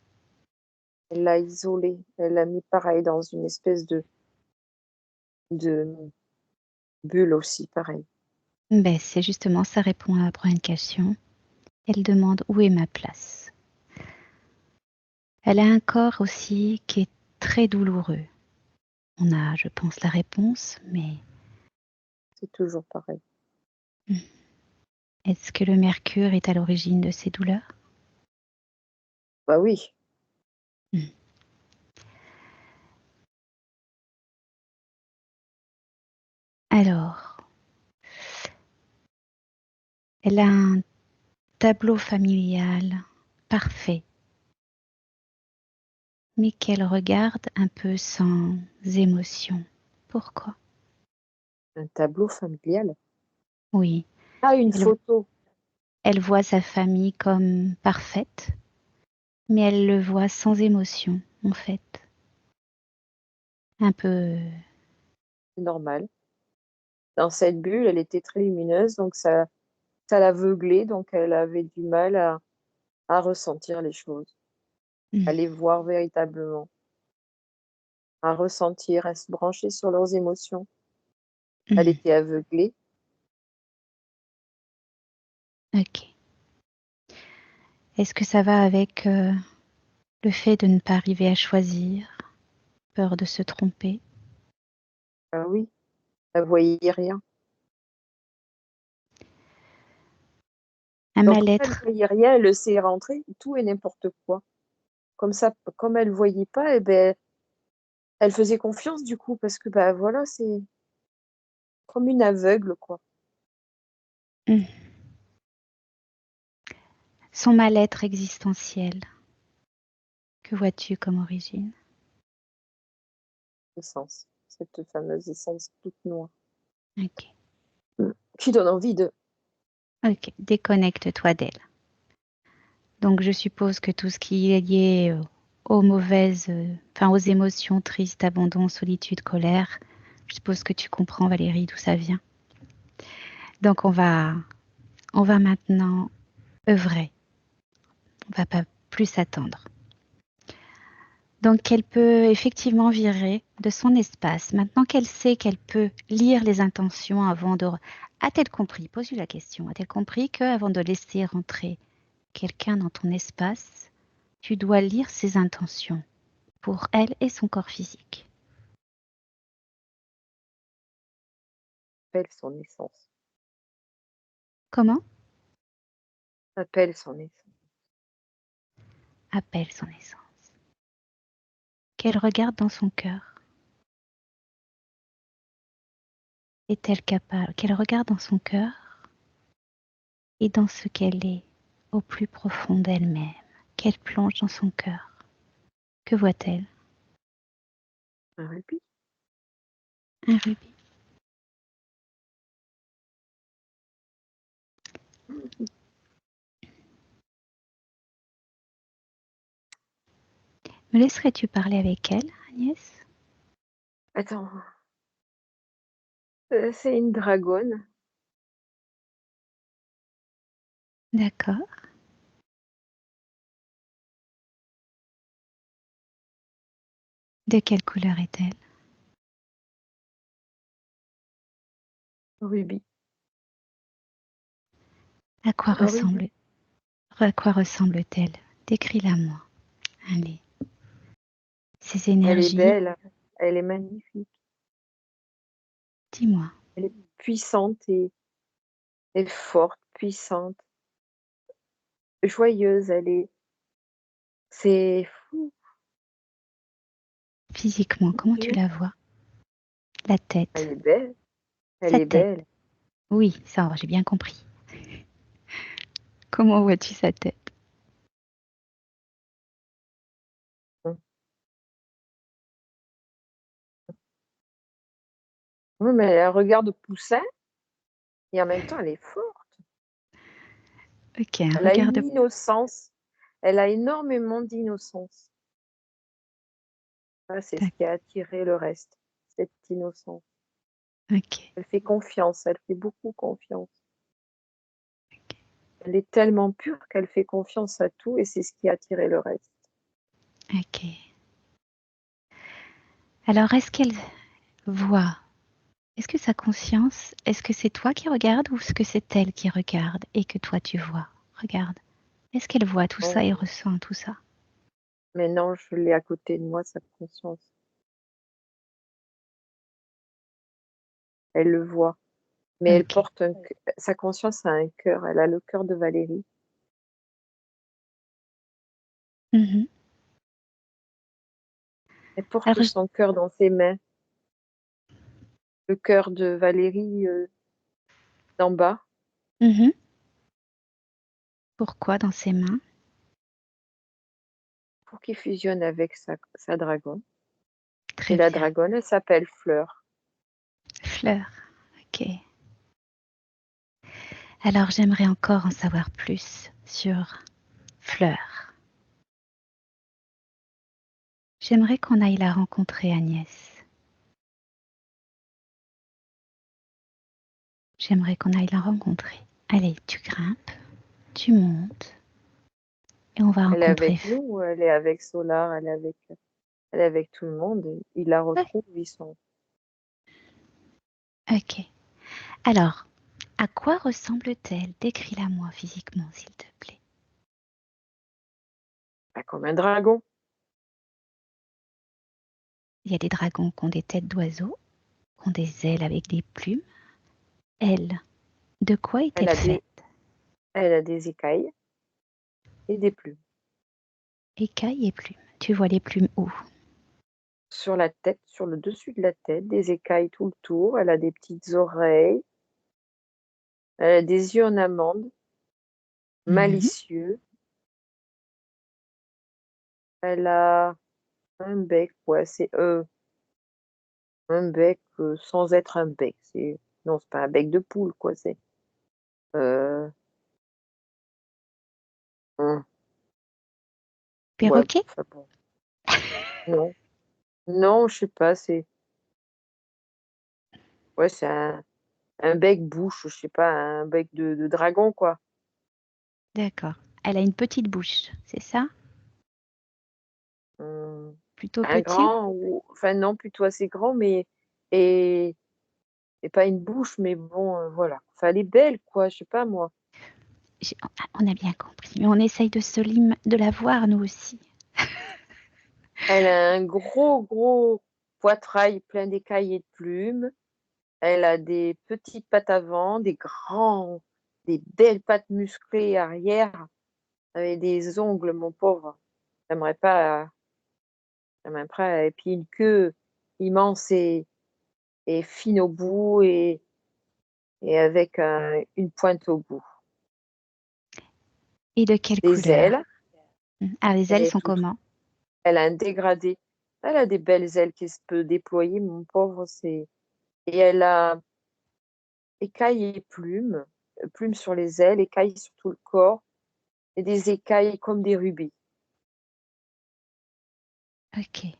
Elle l'a isolé. Elle l'a mis pareil dans une espèce de bulle aussi, pareil. Ben, c'est justement ça répond à la première question. Elle demande où est ma place. Elle a un corps aussi qui est très douloureux. On a, je pense, la réponse, mais C'est toujours pareil. est-ce que le mercure est à l'origine de ces douleurs? Bah oui. Alors, elle a un tableau familial parfait, mais qu'elle regarde un peu sans émotion. Pourquoi? Un tableau familial. Oui, Ah, une elle, photo. elle voit sa famille comme parfaite, mais elle le voit sans émotion, en fait. Un peu... C'est normal. Dans cette bulle, elle était très lumineuse, donc ça l'aveuglait, donc elle avait du mal à ressentir les choses, à les voir véritablement, à ressentir, à se brancher sur leurs émotions. Elle était aveuglée. Ok. Est-ce que ça va avec le fait de ne pas arriver à choisir, peur de se tromper? Ah oui, elle voyait rien. Un Donc, comme elle mal-être? voyait rien, elle laissait rentrer tout et n'importe quoi. Comme ça, comme elle voyait pas, eh ben, elle faisait confiance du coup, parce que bah voilà, c'est comme une aveugle, quoi. Son mal-être existentiel, que vois-tu comme origine? Essence, cette fameuse essence toute noire. Ok. Qui donne envie de. Ok, déconnecte-toi d'elle. Donc je suppose que tout ce qui est lié aux mauvaises, enfin aux émotions tristes, abandon, solitude, colère, je suppose que tu comprends Valérie d'où ça vient. Donc on va maintenant œuvrer. On va pas plus attendre. Donc elle peut effectivement virer de son espace. Maintenant qu'elle sait qu'elle peut lire les intentions avant de... A-t-elle compris? Pose-lui la question. A-t-elle compris qu'avant de laisser rentrer quelqu'un dans ton espace, tu dois lire ses intentions pour elle et son corps physique? Appelle son essence. Comment? Appelle son essence. Appelle son essence. Qu'elle regarde dans son cœur. Est-elle capable? Qu'elle regarde dans son cœur et dans ce qu'elle est au plus profond d'elle-même. Qu'elle plonge dans son cœur. Que voit-elle? Un rubis. Un rubis. Me laisserais-tu parler avec elle, Agnès? Attends, c'est une dragonne. D'accord. De quelle couleur est-elle? Rubis. À quoi Un rubis. ressemble-t-elle? Décris-la moi. Allez. Ces Elle est énergies, belle, elle est magnifique, dis-moi. elle est puissante et forte, puissante, joyeuse, c'est fou. Physiquement, comment tu la vois? La Elle tête. est belle, elle Sa est tête. belle. Oui, ça, j'ai bien compris. Comment vois-tu sa tête? Mm. Oui, mais elle a un regard de poussin et en même temps elle est forte. Ok, un Elle a regard une de... innocence, elle a énormément d'innocence. Ça, c'est ce qui a attiré le reste, cette innocence. Ok, Elle fait confiance, elle fait beaucoup confiance. Elle est tellement pure qu'elle fait confiance à tout et c'est ce qui a attiré le reste. ok. Alors, est-ce qu'elle voit? Est-ce que sa conscience, est-ce que c'est toi qui regardes ou est-ce que c'est elle qui regarde et que toi tu vois? Regarde. Est-ce qu'elle voit tout ça et Bon, ressent tout ça? mais non, je l'ai à côté de moi, sa conscience. Elle le voit. Mais elle Ok. porte sa conscience a un cœur. Elle a le cœur de Valérie. Mhm. Elle porte Alors, son cœur dans ses mains. Le cœur de Valérie d'en bas. mhm. Pourquoi dans ses mains? Pour qu'il fusionne avec sa dragonne. Et Très la bien. dragonne, elle s'appelle Fleur. Fleur. Ok. Alors, j'aimerais encore en savoir plus sur Fleur. J'aimerais qu'on aille la rencontrer, Agnès. J'aimerais qu'on aille la rencontrer. Allez, tu grimpes, tu montes et on va Elle est rencontrer. avec nous, elle est avec Solar, elle est avec tout le monde. Et il la Ouais. retrouve, ils sont Ok. Alors, à quoi ressemble-t-elle? Décris-la moi physiquement, s'il te plaît. pas comme un dragon. Il y a des dragons qui ont des têtes d'oiseaux, qui ont des ailes avec des plumes. Elle, de quoi Elle est-elle a des, faite? elle a des écailles et des plumes. Écailles et plumes. Tu vois les plumes où? Sur la tête, sur le dessus de la tête, des écailles tout le tour. Elle a des petites oreilles. Elle a des yeux en amande, Mhm. malicieux. Elle a un bec, ouais, c'est un bec sans être un bec. Non, c'est pas un bec de poule, quoi. C'est euh, un- ouais, Perroquet? enfin bon, non, non, je sais pas. Ouais, c'est un bec bouche, je sais pas, un bec de dragon, quoi. D'accord. Elle a une petite bouche, c'est ça? Hum, Plutôt un petit? grand, enfin non, plutôt assez grand, mais et, et pas une bouche, mais bon, voilà. Enfin, elle est belle, quoi. Je sais pas moi. On a bien compris, mais on essaye de la voir nous aussi. Elle a un gros, gros poitrail plein d'écailles et de plumes. Elle a des petites pattes avant, des belles pattes musclées arrière, avec des ongles, mon pauvre. J'aimerais pas, j'aimerais pas. Et puis une queue immense et fine au bout et avec une pointe au bout. Et de quelle Des couleur? ailes, Ah, les elle ailes est sont toute, comment? elle a un dégradé. Elle a des belles ailes qui se peut déployer, mon pauvre. Et elle a écailles et plumes, plumes sur les ailes, écailles sur tout le corps, et des écailles comme des rubis. Ok. Y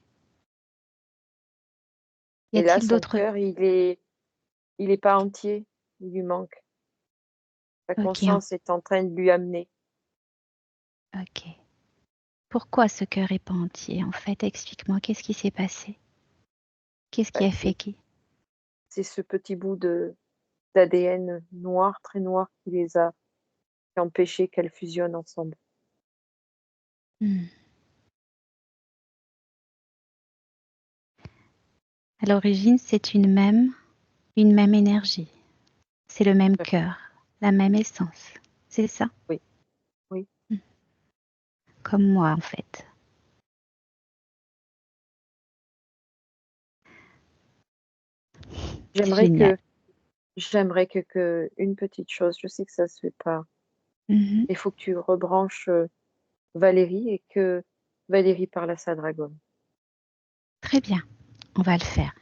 Et là, a-t-il son d'autres... cœur, il est pas entier. Il lui manque. Sa Ok, conscience est en train de lui amener. ok. Pourquoi ce cœur est pas entier, en fait? Explique-moi, qu'est-ce qui s'est passé? Qu'est-ce qui Bah, a fait que... c'est ce petit bout d'ADN noir, très noir, qui a empêché qu'elles fusionnent ensemble. Hmm. À l'origine, c'est une même énergie. C'est le même cœur, la même essence. C'est ça? Oui, oui. Comme moi, en fait. C'est J'aimerais génial. que une petite chose, je sais que ça se fait pas. Mhm. Il faut que tu rebranches Valérie et que Valérie parle à sa dragonne. Très bien, on va le faire.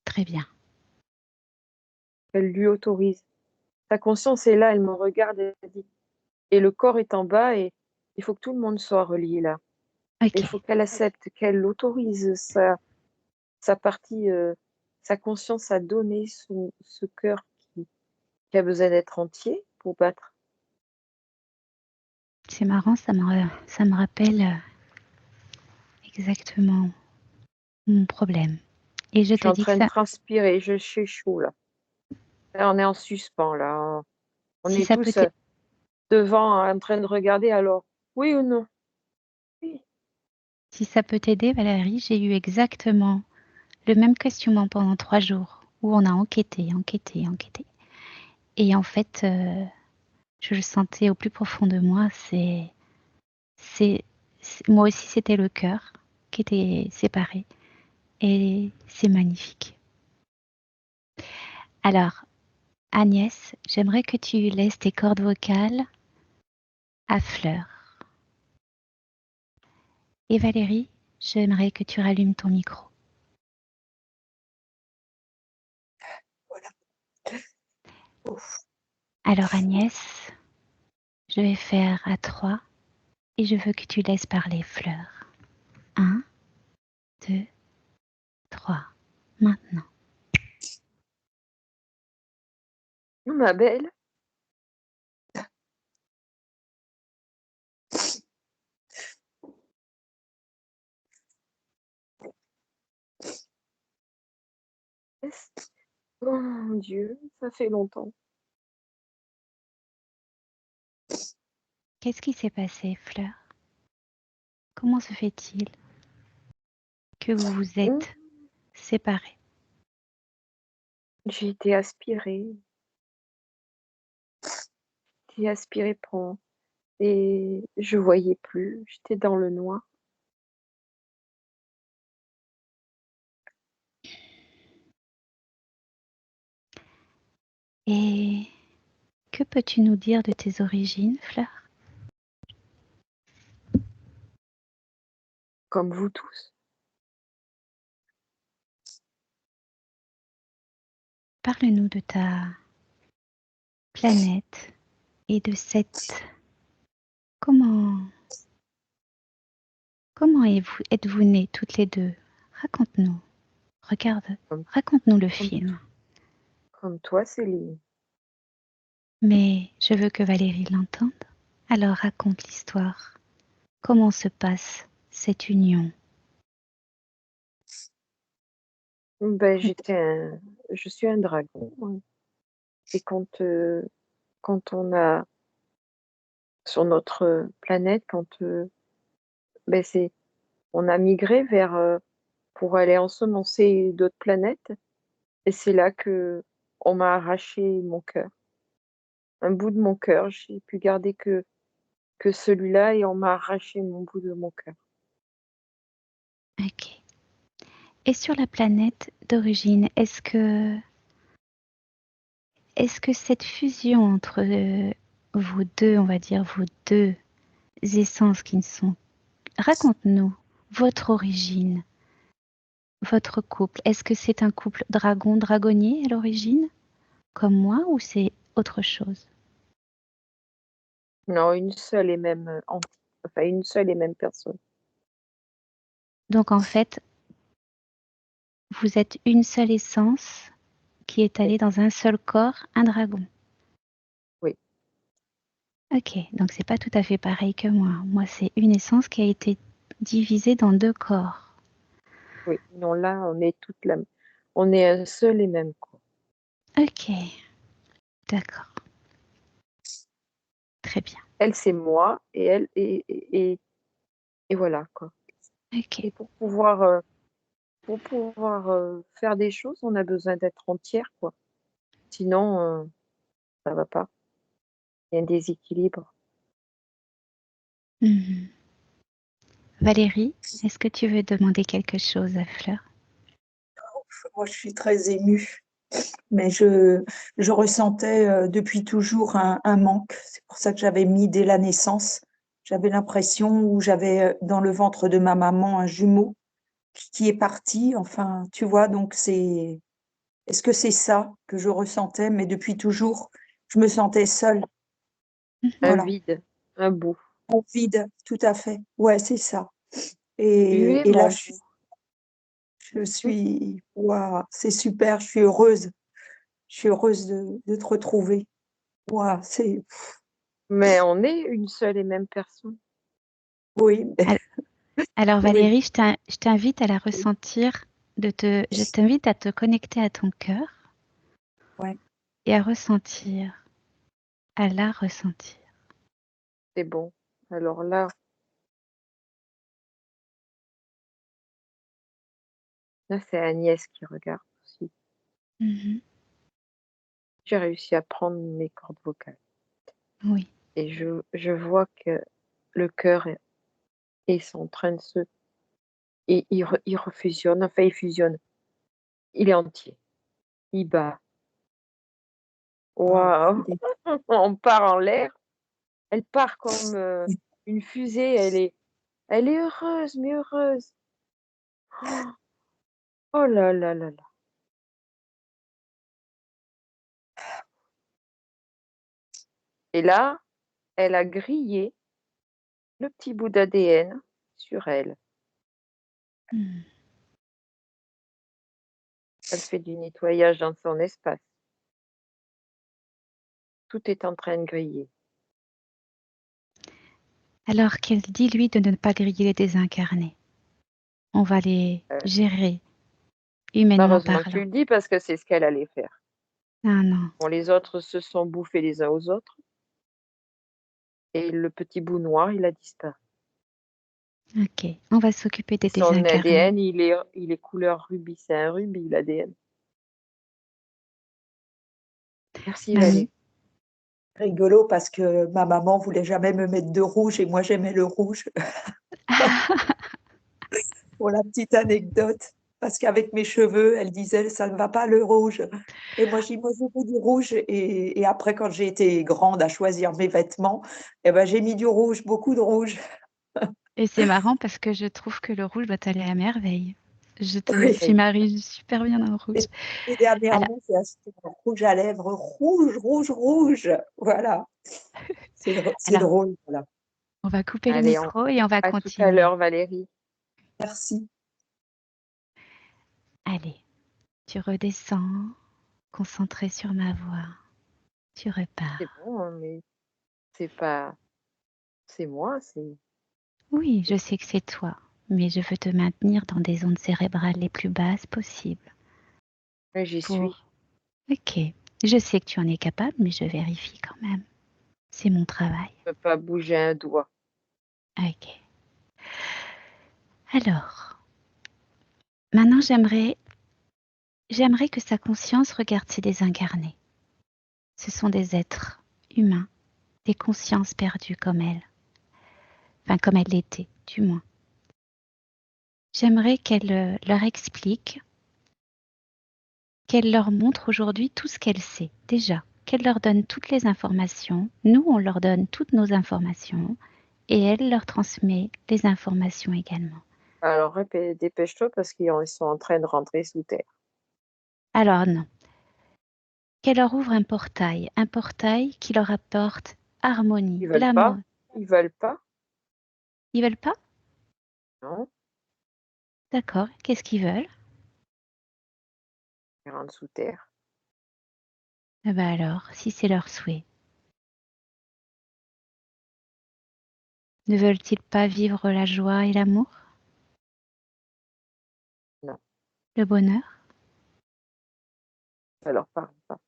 Très bien. Elle lui autorise. Sa conscience est là, elle me regarde et elle dit, et le corps est en bas et il faut que tout le monde soit relié là. Et il Ok, faut qu'elle accepte, qu'elle autorise sa partie, sa conscience à donner ce cœur qui a besoin d'être entier pour battre. c'est marrant, ça me rappelle exactement mon problème. Et je Je suis te en dis que train de ça, transpirer, je suis chaud là. Là, on est en suspens là. On si est ça peut tous devant en train de regarder alors. Oui ou non? Oui. si ça peut t'aider, Valérie, j'ai eu exactement le même questionnement pendant 3 jours où on a enquêté, enquêté, enquêté. Et en fait, je le sentais au plus profond de moi, c'est, moi aussi, c'était le cœur qui était séparé. Et c'est magnifique. Alors, Agnès, j'aimerais que tu laisses tes cordes vocales à Fleur. Et Valérie, j'aimerais que tu rallumes ton micro. Voilà. Ouf. Alors Agnès, je vais faire à 3 et je veux que tu laisses parler Fleur. 1, 2, 3. Maintenant. Ma belle, oh mon Dieu, ça fait longtemps. Qu'est-ce qui s'est passé, Fleur? Comment se fait-il que vous vous Hum, êtes séparés? J'ai été aspirée et je voyais plus, j'étais dans le noir. Et que peux-tu nous dire de tes origines, Fleur? Comme vous tous. Parle-nous de ta planète et de cette... Comment êtes-vous nées toutes les deux? Raconte-nous. Regarde, Comme, raconte-nous le comme, film. comme toi, Céline. Mais je veux que Valérie l'entende. Alors raconte l'histoire. Comment se passe cette union? Ben, je suis un dragon, moi. Et quand on a sur notre planète, ben on a migré pour aller ensemencer d'autres planètes, et c'est là que on m'a arraché mon cœur, un bout de mon cœur. J'ai pu garder que celui-là, et on m'a arraché mon bout de mon cœur. Ok. Et sur la planète d'origine, est-ce que cette fusion entre vous deux, on va dire vos deux essences qui ne sont... Raconte-nous votre origine, votre couple. Est-ce que c'est un couple dragon-dragonnier à l'origine, comme moi, ou c'est autre chose? Non, une seule et même entité, enfin une seule et même personne. Donc en fait, vous êtes une seule essence qui est allée dans un seul corps, un dragon. Oui. Ok, donc c'est pas tout à fait pareil que moi. Moi, c'est une essence qui a été divisée dans 2 corps. Oui, non, là, on est un seul et même corps. Ok, d'accord. Très bien. Elle, c'est moi, et elle, et voilà, quoi. Ok. Et pour pouvoir, faire des choses, on a besoin d'être entière, quoi. Sinon, ça va pas. Il y a un déséquilibre. Mhm. Valérie, est-ce que tu veux demander quelque chose à Fleur? Moi, je suis très émue, mais je ressentais depuis toujours un manque. C'est pour ça que j'avais mis dès la naissance. J'avais l'impression où j'avais dans le ventre de ma maman un jumeau qui est parti. Enfin, tu vois, donc est-ce que c'est ça que je ressentais? Mais depuis toujours, je me sentais seule. Un Voilà, vide, un bout. un vide, tout à fait. Ouais, c'est ça. Tu es Et là, mon bout. waouh, c'est super, je suis heureuse. Je suis heureuse de te retrouver. Waouh, Mais on est une seule et même personne. oui, Al- Alors oui, Valérie, je t'invite à la ressentir, je t'invite à te connecter à ton cœur ouais. et à ressentir, à la ressentir. C'est bon. Alors là, c'est Agnès qui regarde aussi. Mhm. J'ai réussi à prendre mes cordes vocales. Oui. Et je vois que le cœur est en train de se... Et il refusionne, enfin il fusionne. Il est entier. Il bat. Waouh. Waouh! On part en l'air. Elle part comme une fusée. Elle est heureuse, mais heureuse. Oh là là là là. Et là, elle a grillé le petit bout d'ADN sur elle. Mhm. Elle fait du nettoyage dans son espace. Tout est en train de griller. Alors qu'elle dit, lui, de ne pas griller les désincarnés. On va les Euh, gérer, humainement Heureusement que tu parlant. le dis parce que c'est ce qu'elle allait faire. Ah non. Bon, les autres se sont bouffés les uns aux autres et le petit bout noir, il a disparu. Ok, on va s'occuper des Son désincarnés. ADN, il est couleur rubis. C'est un rubis, l'ADN. Merci Man- Valérie. Rigolo parce que ma maman voulait jamais me mettre de rouge et moi j'aimais le rouge. Pour la petite anecdote, parce qu'avec mes cheveux, elle disait ça ne va pas le rouge. Et moi, je dis, moi, je veux du rouge. Et après, quand j'ai été grande à choisir mes vêtements, eh ben, j'ai mis du rouge, beaucoup de rouge. Et c'est marrant parce que je trouve que le rouge va t'aller à merveille. Oui. Tu maries super bien dans le rouge. Et, et Alors, dernièrement, j'ai acheté un rouge à lèvres rouge, rouge, rouge. Voilà. C'est alors, drôle. Voilà. on va couper le Allez, micro et on va à tout à continuer. l'heure Valérie. Merci. Allez, tu redescends, concentré sur ma voix. Tu C'est repars. bon, hein, mais c'est pas... C'est moi, c'est... Oui, je sais que c'est toi, mais je veux te maintenir dans des ondes cérébrales les plus basses possibles. Mais j'y suis. Pour... Ok, je sais que tu en es capable, mais je vérifie quand même. C'est mon travail. Je peux pas bouger un doigt. Ok. Alors, maintenant j'aimerais que sa conscience regarde ces désincarnés. Ce sont des êtres humains, des consciences perdues comme elle. Enfin, comme elle l'était, du moins. J'aimerais qu'elle leur explique, qu'elle leur montre aujourd'hui tout ce qu'elle sait déjà, qu'elle leur donne toutes les informations. Nous, on leur donne toutes nos informations et elle leur transmet les informations également. Alors, dépêche-toi parce qu'ils sont en train de rentrer sous terre. Alors non, qu'elle leur ouvre un portail qui leur apporte harmonie, Ils veulent l'amour. pas. Ils veulent pas. Ils veulent pas? Non. D'accord. Qu'est-ce qu'ils veulent? Ils rentrent sous terre. Eh ben alors, si c'est leur souhait, ne veulent-ils pas vivre la joie et l'amour? Non, Le bonheur? ça leur parle pas.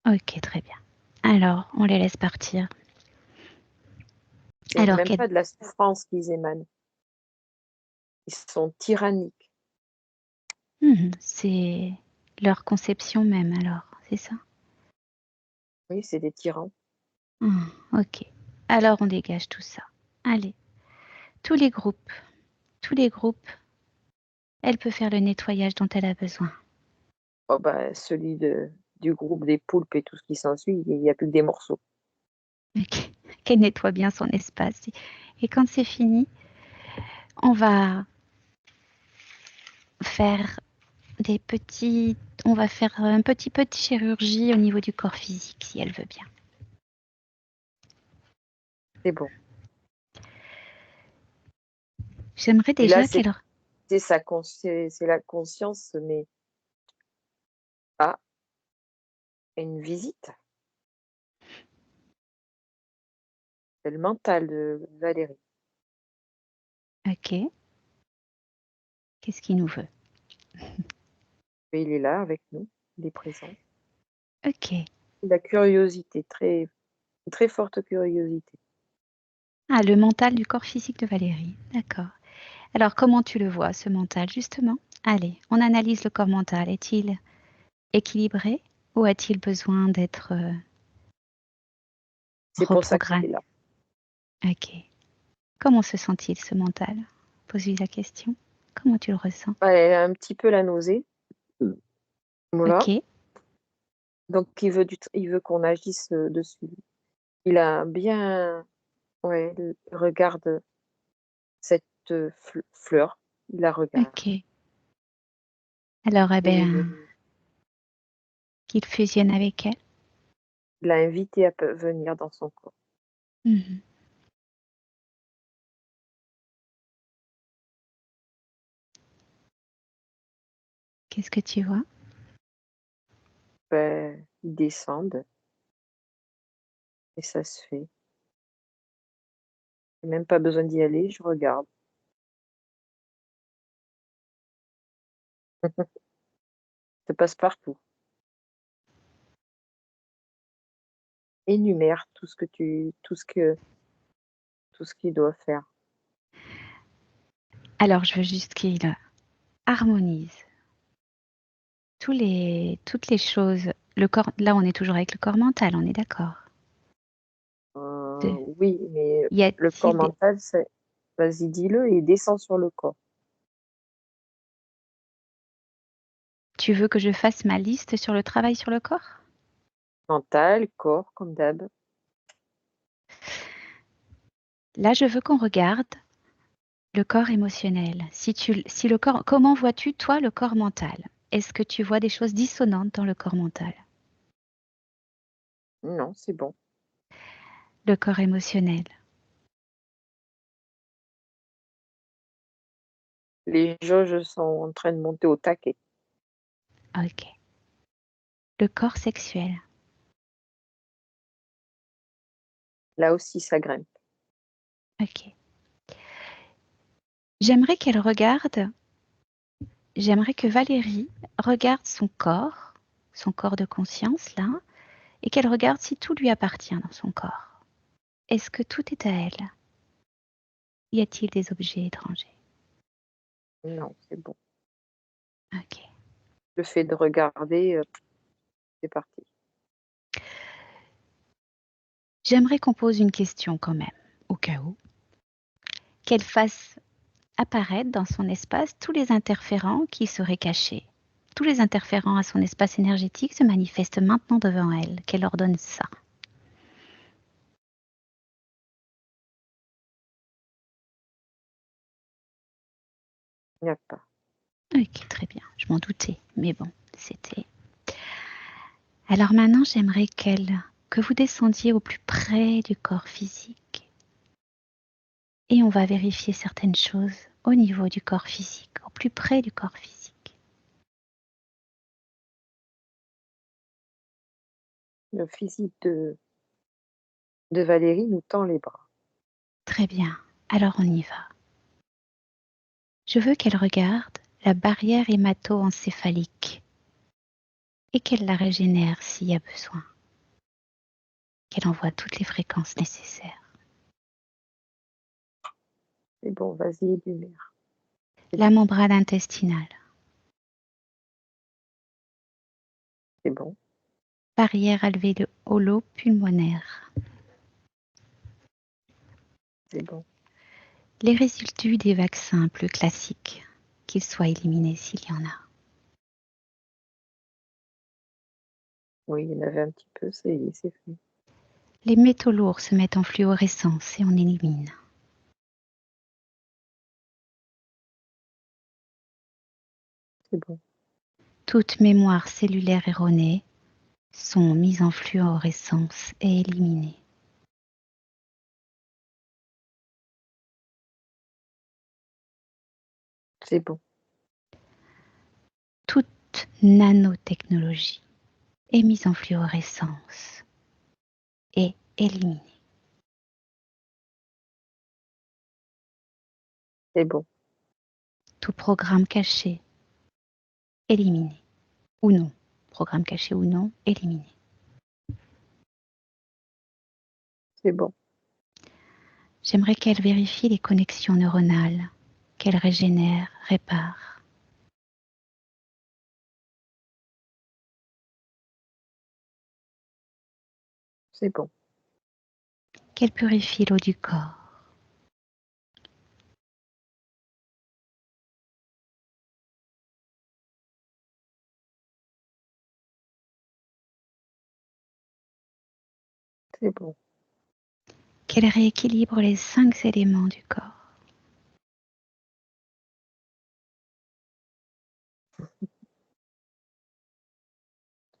Ok, très bien. Alors, on les laisse partir. C'est Alors, même pas de la souffrance qu'ils émanent. Ils sont tyranniques. c'est leur conception même, alors, c'est ça? Oui, c'est des tyrans. Ok. Alors, on dégage tout ça. Allez, tous les groupes, elle peut faire le nettoyage dont elle a besoin. Oh, bah, du groupe des poulpes et tout ce qui s'ensuit, il n'y a plus que des morceaux. Ok. Qu'elle nettoie bien son espace. Et quand c'est fini, on va faire on va faire un petit peu de chirurgie au niveau du corps physique, si elle veut bien. C'est bon. J'aimerais Et là, déjà qu'elle... c'est la conscience, mais pas une visite. C'est le mental de Valérie. Ok. Qu'est-ce qu'il nous veut? Et il est là avec nous, il est présent. Ok. La curiosité, très, très forte curiosité. Ah, le mental du corps physique de Valérie. D'accord. Alors, comment tu le vois, ce mental, justement? Allez, on analyse le corps mental. Est-il équilibré ou a-t-il besoin d'être C'est pour ça qu'il est reprogrammé? là. Ok. Comment se sent-il, ce mental? Pose-lui la question. Comment tu le ressens? Elle a un petit peu la nausée. Voilà. Ok. Donc, il veut qu'on agisse dessus. Il a bien, ouais, il regarde cette fleur. Il la regarde. Ok. Alors, eh Et bien, qu'il fusionne avec elle. il l'a invité à venir dans son corps. Mhm. Qu'est-ce que tu vois? Ben, ils descendent et ça se fait. Même pas besoin d'y aller, je regarde. Ça passe partout. Énumère tout ce qu'il doit faire. Alors, je veux juste qu'il harmonise toutes les choses. Le corps, là, on est toujours avec le corps mental, on est d'accord. Oui, mais Y le corps a-t-il des... mental, c'est vas-y, dis-le et descend sur le corps. Tu veux que je fasse ma liste sur le travail sur le corps? Mental, corps, comme d'hab. Là, je veux qu'on regarde le corps émotionnel. Si le corps, comment vois-tu, toi, le corps mental? Est-ce que tu vois des choses dissonantes dans le corps mental? Non, c'est bon. Le corps émotionnel. Les jauges sont en train de monter au taquet. Ok. Le corps sexuel. Là aussi, ça grimpe. Ok. J'aimerais qu'elle regarde, j'aimerais que Valérie regarde son corps de conscience là, et qu'elle regarde si tout lui appartient dans son corps. Est-ce que tout est à elle? Y a-t-il des objets étrangers? Non, c'est bon. Ok. Le fait de regarder, c'est parti. J'aimerais qu'on pose une question quand même, au cas où. Qu'elle fasse apparaître dans son espace tous les interférents qui seraient cachés. Tous les interférents à son espace énergétique se manifestent maintenant devant elle. Qu'elle ordonne ça. Il n'y a pas. Ok, très bien. Je m'en doutais. Mais bon, c'était... Alors maintenant, j'aimerais que vous descendiez au plus près du corps physique. Et on va vérifier certaines choses au niveau du corps physique, au plus près du corps physique. Le physique de Valérie nous tend les bras. Très bien, alors on y va. Je veux qu'elle regarde la barrière hémato-encéphalique et qu'elle la régénère s'il y a besoin, qu'elle envoie toutes les fréquences nécessaires. C'est bon, vas-y, énumère. La membrane intestinale, C'est bon, barrière alvéolo-pulmonaire, c'est bon, les résidus des vaccins plus classiques, qu'ils soient éliminés s'il y en a. oui, il y en avait un petit peu, ça y est, c'est fait. Les métaux lourds se mettent en fluorescence et on élimine. C'est bon, Toute mémoire cellulaire erronée sont mises en fluorescence et éliminées. c'est bon, Toute nanotechnologie est mise en fluorescence et éliminée. c'est bon, Tout programme caché, éliminé. Ou non. Programme caché ou non, éliminé. c'est bon, J'aimerais qu'elle vérifie les connexions neuronales, qu'elle régénère, répare. c'est bon, Qu'elle purifie l'eau du corps. c'est bon, Qu'elle rééquilibre les 5 éléments du corps.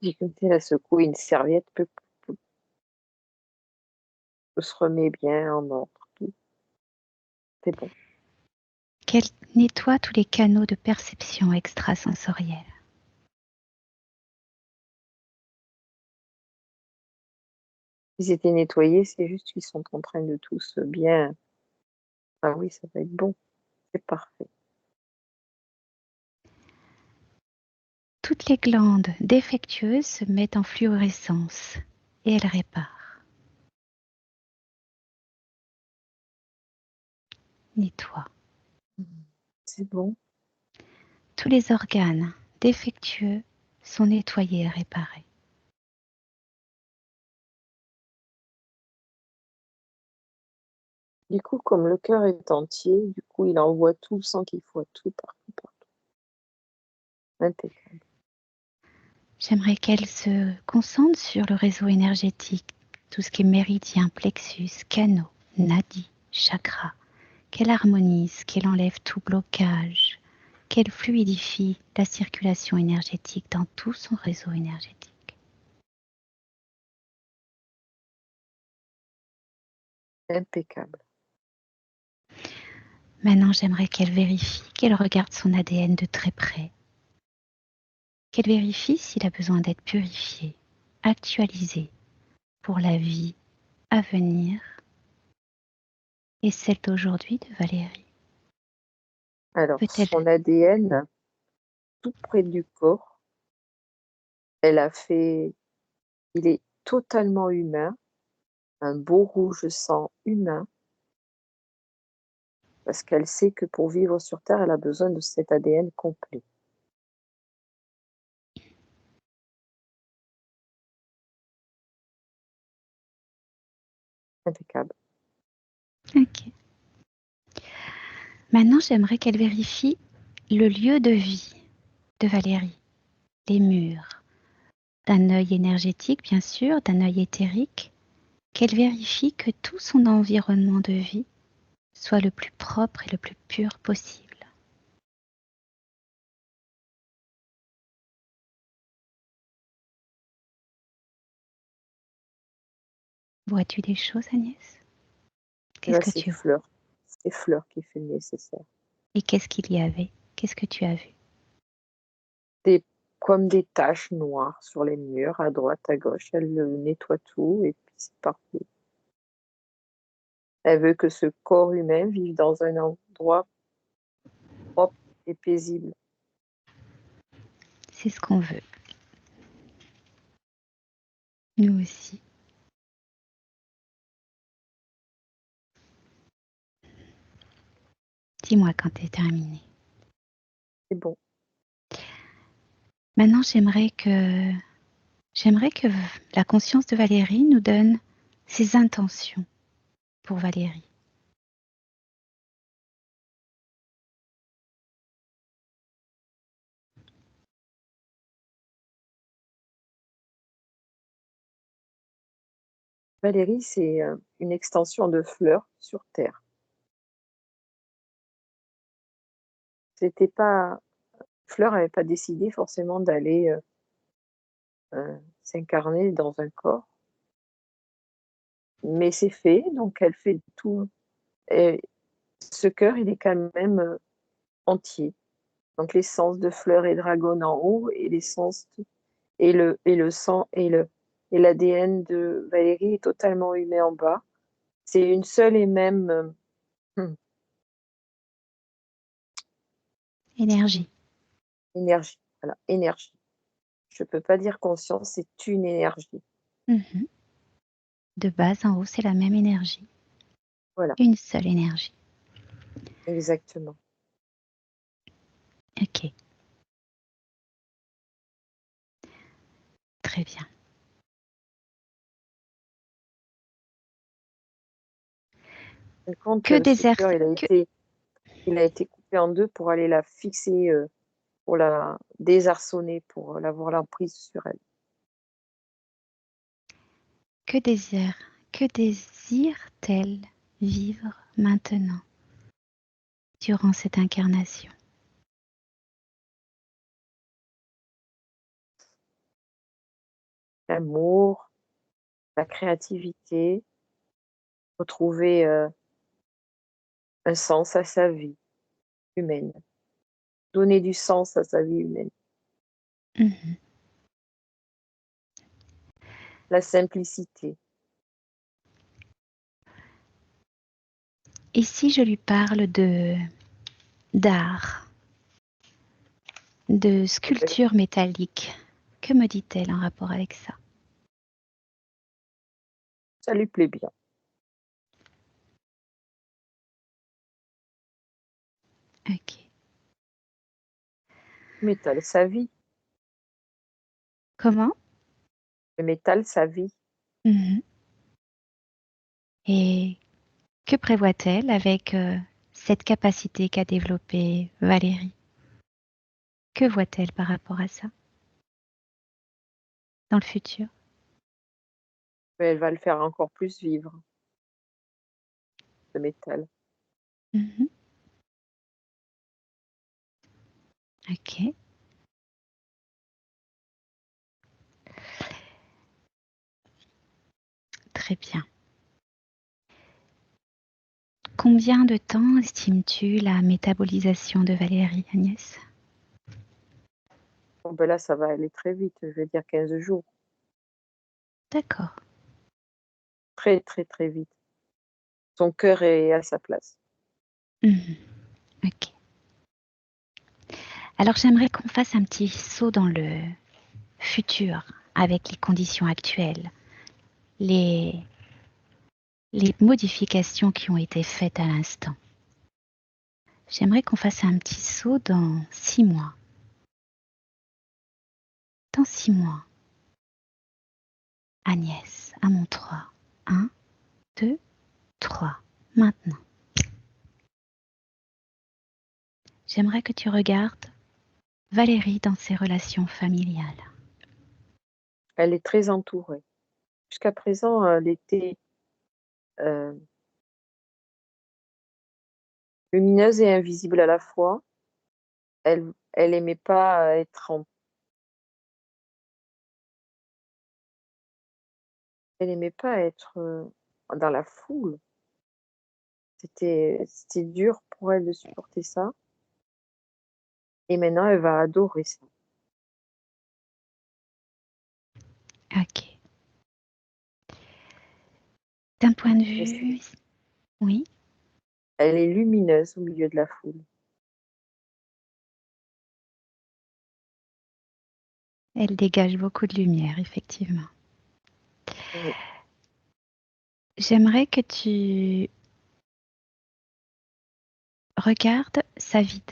j'ai comme si elle a secoué une serviette, tout se remet bien en ordre, tout. C'est bon, Qu'elle nettoie tous les canaux de perception extrasensorielle. ils étaient nettoyés, c'est juste qu'ils sont en train de tous bien. Ah oui, ça va être bon, c'est parfait. Toutes les glandes défectueuses se mettent en fluorescence et elles réparent. Nettoie. C'est bon, Tous les organes défectueux sont nettoyés et réparés. du coup, comme le cœur est entier, du coup, il envoie tout le sang qu'il faut, tout partout, partout. Impeccable. J'aimerais qu'elle se concentre sur le réseau énergétique, tout ce qui est méridien, plexus, canaux, nadis, chakras, qu'elle harmonise, qu'elle enlève tout blocage, qu'elle fluidifie la circulation énergétique dans tout son réseau énergétique. Impeccable. Maintenant, j'aimerais qu'elle vérifie, qu'elle regarde son ADN de très près, qu'elle vérifie s'il a besoin d'être purifié, actualisé pour la vie à venir et celle d'aujourd'hui de Valérie. Alors, Peut-elle son ADN, tout près du corps, elle a fait, il est totalement humain, un beau rouge sang humain, parce qu'elle sait que pour vivre sur Terre, elle a besoin de cet ADN complet. Impeccable. Ok. Maintenant, j'aimerais qu'elle vérifie le lieu de vie de Valérie, les murs, d'un œil énergétique bien sûr, d'un œil éthérique, qu'elle vérifie que tout son environnement de vie soit le plus propre et le plus pur possible. Vois-tu des choses, Agnès? Qu'est-ce Là, que tu vois? C'est Fleur qui fait le nécessaire. Et qu'est-ce qu'il y avait? Qu'est-ce que tu as vu? Comme des taches noires sur les murs, à droite, à gauche. Elle nettoie tout et puis c'est parti. Elle veut que ce corps humain vive dans un endroit propre et paisible. C'est ce qu'on veut. Nous aussi. Dis-moi quand t'es terminé. C'est bon. Maintenant, j'aimerais que la conscience de Valérie nous donne ses intentions pour Valérie. Valérie, c'est une extension de fleurs sur Terre. C'était pas... Fleur n'avait pas décidé forcément d'aller s'incarner dans un corps. Mais c'est fait, donc elle fait tout. Et ce cœur, il est quand même entier. Donc l'essence de fleur et dragon en haut et l'essence et le sang et l'ADN de Valérie est totalement humain en bas. C'est une seule et même Énergie. énergie. Voilà, énergie. Je peux pas dire conscience, c'est une énergie. Mhm. De base en haut, c'est la même énergie. Voilà, Une seule énergie. exactement. Ok. Très bien. Par contre, Que ce désert... cœur, Que... il a été coupé en deux pour aller la fixer, pour la désarçonner, pour avoir l'emprise sur elle. Que désire-t-elle vivre maintenant, durant cette incarnation? L'amour, la créativité, retrouver un sens à sa vie humaine, donner du sens à sa vie humaine. Mhm. La simplicité. Et si je lui parle d'art, de sculpture métallique, que me dit-elle en rapport avec ça? Ça lui plaît bien. Ok. Le métal, sa vie. Comment? Le métal, sa vie. Mhm. Et que prévoit-elle avec cette capacité qu'a développée Valérie? Que voit-elle par rapport à ça dans le futur? Mais elle va le faire encore plus vivre, le métal. Mhm. Ok. Très bien. Combien de temps estimes-tu la métabolisation de Valérie, Agnès? Bon, ben là, ça va aller très vite. Je vais dire 15 jours. D'accord. Très, très, très vite. Son cœur est à sa place. Mhm. Ok. Alors j'aimerais qu'on fasse un petit saut dans le futur avec les conditions actuelles, les, les modifications qui ont été faites à l'instant. J'aimerais qu'on fasse un petit saut dans 6 mois. Dans 6 mois, Agnès, à mon 3. 1, 2, 3. Maintenant. J'aimerais que tu regardes Valérie dans ses relations familiales. Elle est très entourée. Jusqu'à présent, elle était lumineuse et invisible à la fois. Elle aimait pas être elle aimait pas être dans la foule. C'était dur pour elle de supporter ça. Et maintenant, elle va adorer ça. Ok. D'un point de Et vue... Oui. elle est lumineuse au milieu de la foule. Elle dégage beaucoup de lumière, effectivement. Oui. J'aimerais que tu regardes sa vie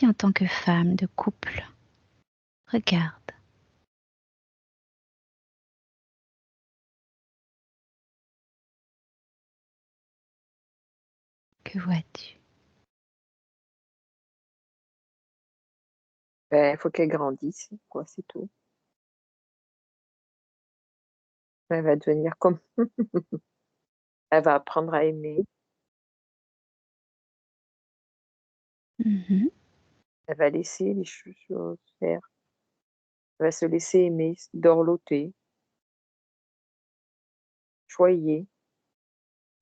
en tant que femme, de couple. Regarde. Que vois-tu? Ben, il faut qu'elle grandisse, quoi, c'est tout. Elle va devenir comme... Elle va apprendre à aimer. Mhm. Elle va laisser les choses se faire. Elle va se laisser aimer, dorloter, choyer,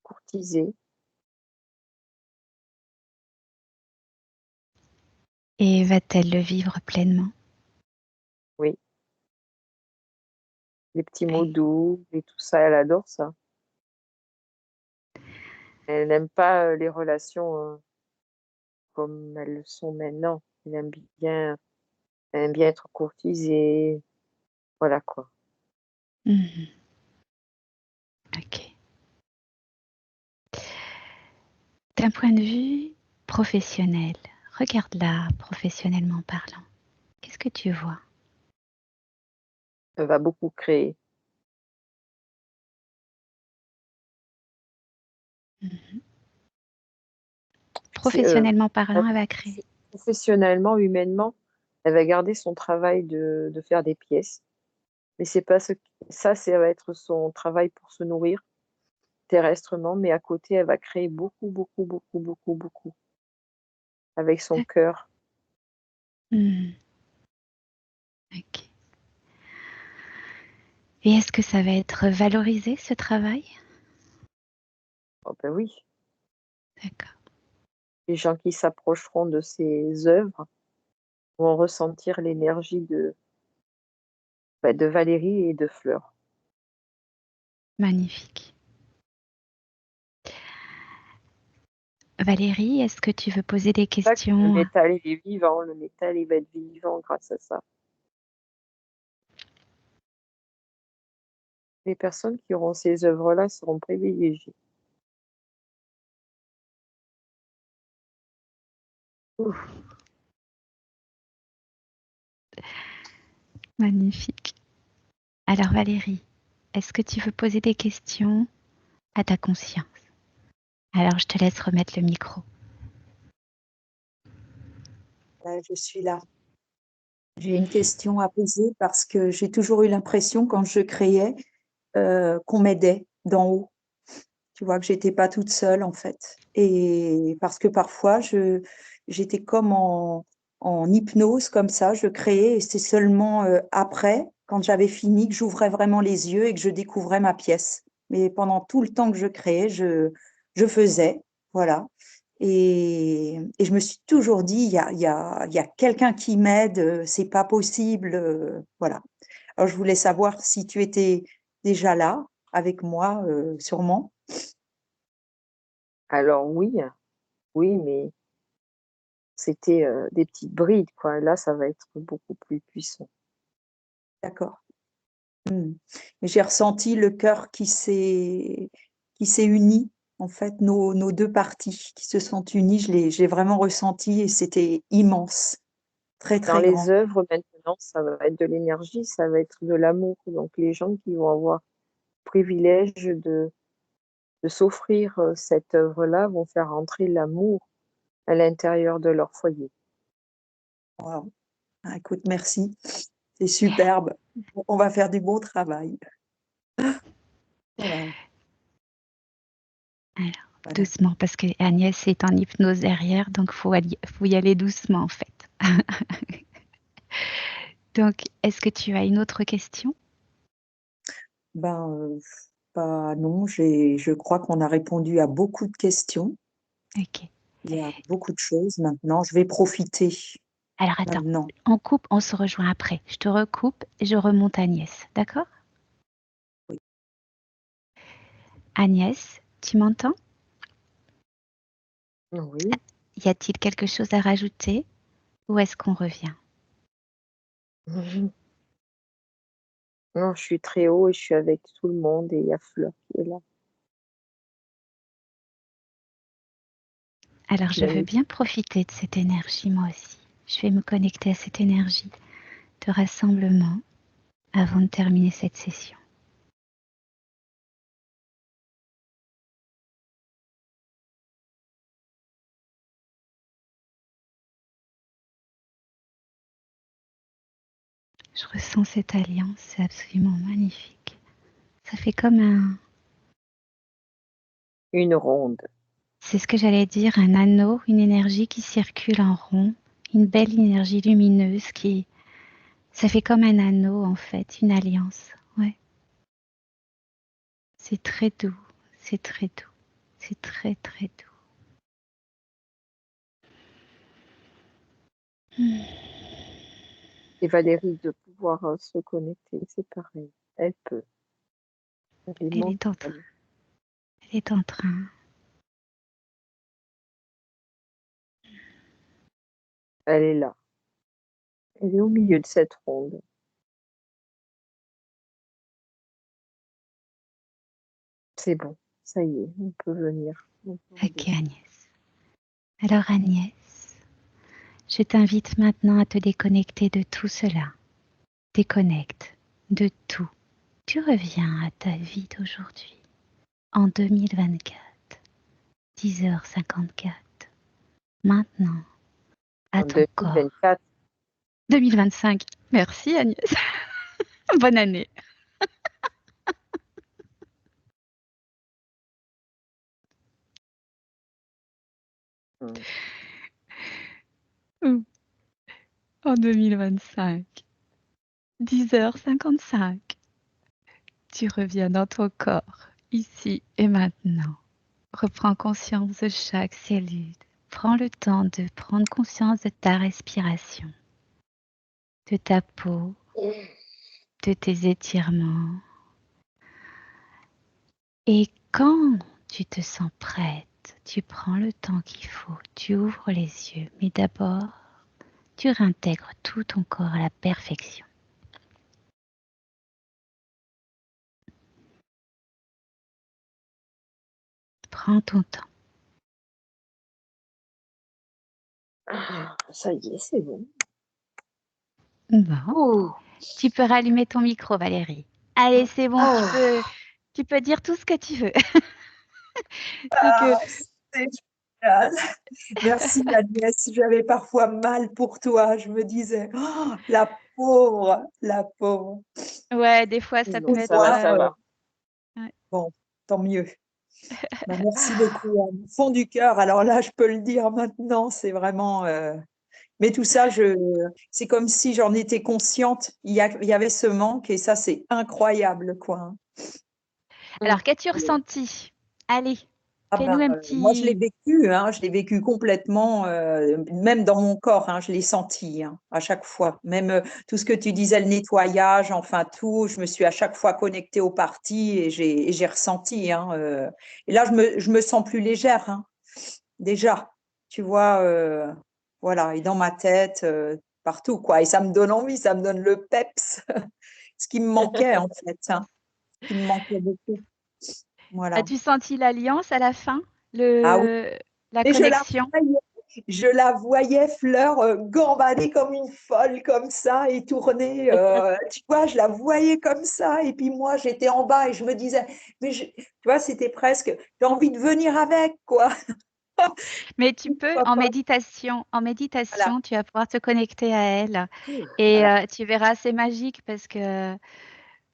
courtiser. Et va-t-elle le vivre pleinement? Oui, les petits mots Oui. doux et tout ça, elle adore ça. Elle n'aime pas les relations comme elles le sont maintenant. Elle aime bien être courtisée. Voilà quoi. Mhm. Ok. D'un point de vue professionnel, regarde-la professionnellement parlant. Qu'est-ce que tu vois? Elle va beaucoup créer. Mhm. C'est, euh, Professionnellement parlant, elle- elle va créer. Professionnellement, humainement, elle va garder son travail de faire des pièces. Mais c'est pas ça va être son travail pour se nourrir terrestrement, mais à côté, elle va créer beaucoup, beaucoup, beaucoup, beaucoup, beaucoup avec son cœur. Mhm. Ok. Et est-ce que ça va être valorisé, ce travail? Oh ben oui, D'accord. les gens qui s'approcheront de ses œuvres vont ressentir l'énergie de Valérie et de Fleur. Magnifique. Valérie, est-ce que tu veux poser des C'est ça que le questions? métal, il est vivant, le métal, il va être vivant grâce à ça. Les personnes qui auront ces œuvres-là seront privilégiées. Ouf. Magnifique. Alors Valérie, est-ce que tu veux poser des questions à ta conscience? Alors je te laisse remettre le micro. Je suis là. J'ai une question à poser parce que j'ai toujours eu l'impression quand je créais qu'on m'aidait d'en haut. Tu vois que j'étais pas toute seule en fait. Et parce que parfois j'étais comme en hypnose comme ça, je créais et c'est seulement après, quand j'avais fini, que j'ouvrais vraiment les yeux et que je découvrais ma pièce. Mais pendant tout le temps que je créais, je faisais, voilà. Et je me suis toujours dit, il y a quelqu'un qui m'aide, c'est pas possible, voilà. Alors je voulais savoir si tu étais déjà là avec moi, sûrement. Alors oui, oui, mais c'était des petites brides, quoi. Là, ça va être beaucoup plus puissant. D'accord. Mais j'ai ressenti le cœur qui s'est uni, en fait, nos deux parties qui se sont unies, j'ai vraiment ressenti et c'était immense, très, Dans très les grand. œuvres, maintenant, ça va être de l'énergie, ça va être de l'amour. Donc, les gens qui vont avoir le privilège de s'offrir cette œuvre-là vont faire entrer l'amour à l'intérieur de leur foyer. Wow. Ah, écoute, merci. C'est superbe. On va faire du beau travail. Voilà. Alors, Voilà. doucement, parce que Agnès est en hypnose derrière, donc faut y aller doucement en fait. Donc, est-ce que tu as une autre question? Ben, pas, non, je crois qu'on a répondu à beaucoup de questions. Ok. Il y a beaucoup de choses maintenant. Je vais profiter Alors attends, maintenant. on coupe, on se rejoint après. Je te recoupe et je remonte Agnès, d'accord? Oui. Agnès, tu m'entends? Oui. Y a-t-il quelque chose à rajouter ou est-ce qu'on revient? Non, je suis très haut et je suis avec tout le monde et il y a Fleur qui est là. Alors je veux Magnifique. bien profiter de cette énergie moi aussi. Je vais me connecter à cette énergie de rassemblement avant de terminer cette session. Je ressens cette alliance, c'est absolument magnifique. Ça fait comme Une ronde. c'est ce que j'allais dire, un anneau, une énergie qui circule en rond, une belle énergie lumineuse qui, ça fait comme un anneau en fait, une alliance. Ouais. C'est très doux, c'est très doux, c'est très très doux. Et Valérie, de pouvoir se connecter, c'est pareil. Elle peut. Elle Elle est en train, elle est en train. Elle est là. Elle est au milieu de cette ronde. C'est bon, ça y est, on peut venir. Ok Agnès. Alors Agnès, je t'invite maintenant à te déconnecter de tout cela. Déconnecte de tout. Tu reviens à ta vie d'aujourd'hui, en 2024, 10h54. Maintenant, à En ton corps. 2024, 2025. Merci Agnès. Bonne année. En 2025, 10h55. Tu reviens dans ton corps, ici et maintenant. Reprends conscience de chaque cellule. Prends le temps de prendre conscience de ta respiration, de ta peau, de tes étirements. Et quand tu te sens prête, tu prends le temps qu'il faut, tu ouvres les yeux, mais d'abord, tu réintègres tout ton corps à la perfection. Prends ton temps. ça y est, c'est bon. Bon, Ouh. tu peux rallumer ton micro, Valérie. Allez, c'est bon, tu peux dire tout ce que tu veux. C'est que C'est génial. Merci Agnès. J'avais parfois mal pour toi. Je me disais, oh, la pauvre, la pauvre. ouais, des fois ça Non, peut ça être. va, ça va. Ouais. Bon, tant mieux. Bah, merci beaucoup, hein, du fond du cœur. Alors là, je peux le dire maintenant, c'est vraiment. Mais tout ça, c'est comme si j'en étais consciente. Il y avait ce manque et ça, c'est incroyable, quoi, hein. Alors, qu'as-tu ressenti? Allez, Ah fais-nous un moi, je l'ai petit. vécu, hein, je l'ai vécu complètement, même dans mon corps, hein, je l'ai senti, hein, à chaque fois. Même tout ce que tu disais, le nettoyage, enfin tout, je me suis à chaque fois connectée aux parties et j'ai ressenti, hein, et là, je me sens plus légère, hein, déjà, tu vois, voilà, et dans ma tête, partout, quoi. Et ça me donne envie, ça me donne le peps, ce qui me manquait, en fait, hein, ce qui me manquait beaucoup. Voilà. As-tu senti l'alliance à la fin? Ah oui. La Mais connexion? je la voyais Fleur gambader comme une folle, comme ça, et tourner. Tu vois, je la voyais comme ça. Et puis moi, j'étais en bas et je me disais, tu vois, c'était presque, j'ai envie de venir avec, quoi. Mais tu peux, Pourquoi pas? en Voilà, méditation, tu vas pouvoir te connecter à elle. Et voilà. tu verras, c'est magique parce que,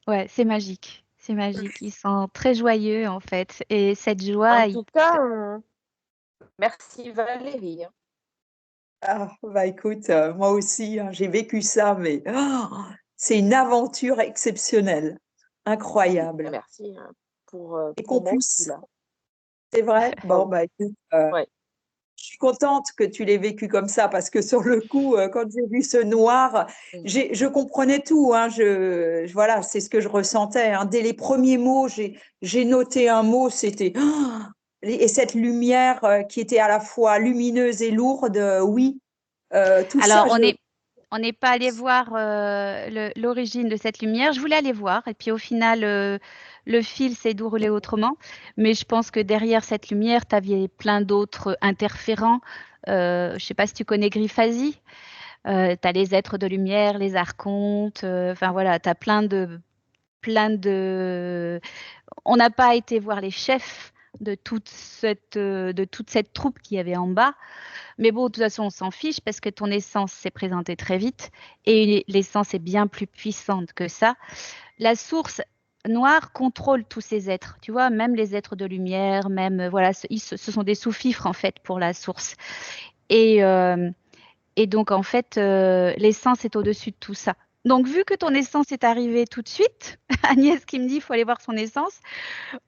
ouais, c'est magique. C'est magique. Ils sont très joyeux, en fait. Et cette En joie, tout cas, merci Valérie. Ah, bah écoute, moi aussi, hein, j'ai vécu ça, mais c'est une aventure exceptionnelle, incroyable. Merci. Et pour qu'on moi puisse, aussi, là. c'est vrai. Bon, Ouais. bah écoute, Ouais. je suis contente que tu l'aies vécu comme ça parce que sur le coup, quand j'ai vu ce noir, Mm. je comprenais tout. Hein, voilà, c'est ce que je ressentais. Hein. Dès les premiers mots, j'ai noté un mot, c'était et cette lumière qui était à la fois lumineuse et lourde. Oui, tout Alors, ça, on n'est pas allé voir l'origine de cette lumière. Je voulais aller voir, et puis au final, le fil s'est déroulé autrement. Mais je pense que derrière cette lumière, tu avais plein d'autres interférents. Je ne sais pas si tu connais Griphasie. Tu as les êtres de lumière, les archontes. Enfin voilà, tu as plein de. On n'a pas été voir les chefs de toute cette troupe qui y avait en bas. Mais bon, de toute façon, on s'en fiche parce que ton essence s'est présentée très vite et l'essence est bien plus puissante que ça. La source noire contrôle tous ces êtres, tu vois, même les êtres de lumière, même, voilà, ce sont des sous-fifres en fait pour la source. Et, euh, et donc, en fait, l'essence est au-dessus de tout ça. Donc, vu que ton essence est arrivée tout de suite, Agnès qui me dit qu'il faut aller voir son essence,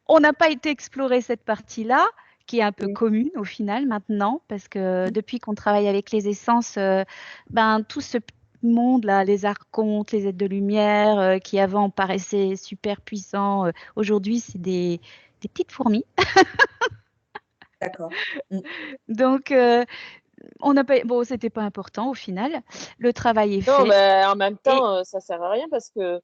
on n'a pas été explorer cette partie-là, qui est un peu Oui. commune au final maintenant, parce que depuis qu'on travaille avec les essences, tout ce monde-là, les archontes, les êtres de lumière, qui avant paraissaient super puissants, aujourd'hui c'est des petites fourmis. d'accord. Mm. Donc, on n'a pas, bon, c'était pas important au final. Le travail est Non, fait. mais en même Et temps, ça sert à rien parce que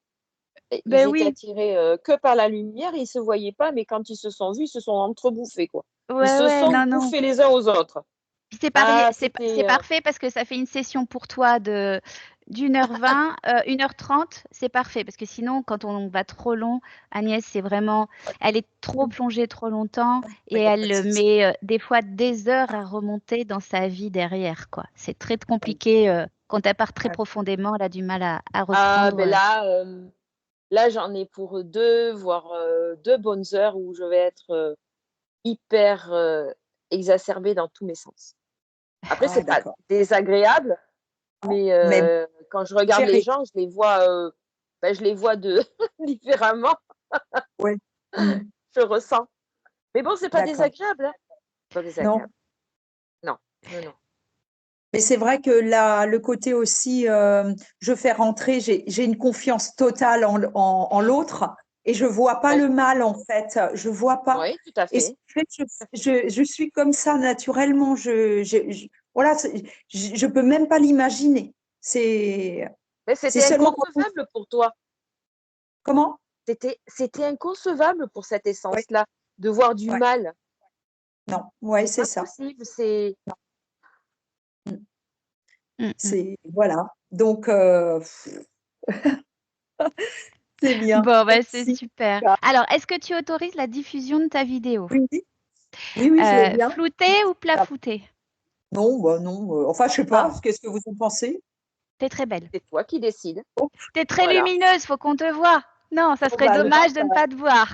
ils ben étaient oui, attirés que par la lumière, ils se voyaient pas, mais quand ils se sont vus, ils se sont entrebouffés, quoi. Ils ouais, se ouais, sont non, non. bouffés les uns aux autres. Puis Ah, c'est c'était parfait parce que ça fait une session pour toi de d'1h20, 1h30, c'est parfait. Parce que sinon, quand on va trop long, Agnès, c'est vraiment, elle est trop plongée trop longtemps et Il n'y a pas de elle souci. met des fois des heures à remonter dans sa vie derrière, quoi. C'est très compliqué. Quand elle part très Ouais. profondément, elle a du mal à ah reprendre. ben là, là j'en ai pour 2 voire 2 bonnes heures où je vais être, hyper, exacerbée dans tous mes sens. Après Ah, c'est pas d'accord. désagréable, Non, mais mais quand je regarde les géré. gens, je les vois de différemment, Oui. Mm. je ressens. Mais bon, c'est pas D'accord. désagréable, hein, pas Non. désagréable. Non, non, non. Mais c'est vrai que là, le côté aussi, je fais rentrer, j'ai une confiance totale en l'autre et je vois pas Oui, le mal en fait, je vois pas. oui, tout à Et ce fait, qui fait que tout à fait. je suis comme ça naturellement. Voilà, je peux même pas l'imaginer. Mais C'est c'était seulement quand inconcevable pour toi. comment? C'était inconcevable pour cette Ouais, essence-là, de voir du ouais, mal. non, ouais, C'est c'est pas ça. possible, c'est Mm. Mm, mm. C'est voilà. Donc c'est bien. Bon, bah, c'est Merci. super. Alors, est-ce que tu autorises la diffusion de ta vidéo? Oui, oui, oui, je veux bien. Floutée ou plafoutée? Non, bah non. Enfin, je sais Ah, pas. Qu'est-ce que vous en pensez? t'es très belle. c'est toi qui décides. Oh, T'es très Voilà. lumineuse, faut qu'on te voie. Non, ça bon, serait bah, alors, dommage de ne pas te voir.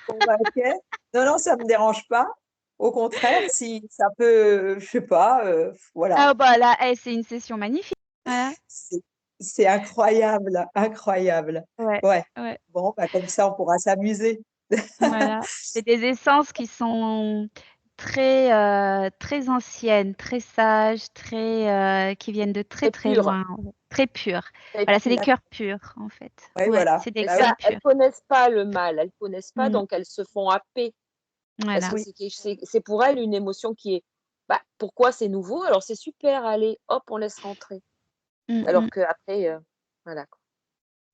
bon, bah, ok. Non, non, ça me dérange pas. Au contraire, si ça peut, je sais pas, voilà. Ah bah là, c'est une session magnifique. Voilà. C'est c'est incroyable, incroyable. Ouais, Ouais. ouais, Bon, bah, comme ça, on pourra s'amuser. voilà. C'est des essences qui sont très anciennes, très sages, qui viennent de très Très très pure, loin, très pures. très Voilà, c'est des pure. cœurs purs en fait. Oui, Ouais, voilà. c'est des C'est Bah cœurs oui, ça, elles purs. connaissent pas le mal, elles connaissent pas, Mm, donc elles se font happer parce que voilà. oui. c'est pour elles une émotion qui est bah, pourquoi c'est nouveau? Alors c'est super, allez, hop, on laisse rentrer. Mm, Alors mm. qu'après, voilà quoi.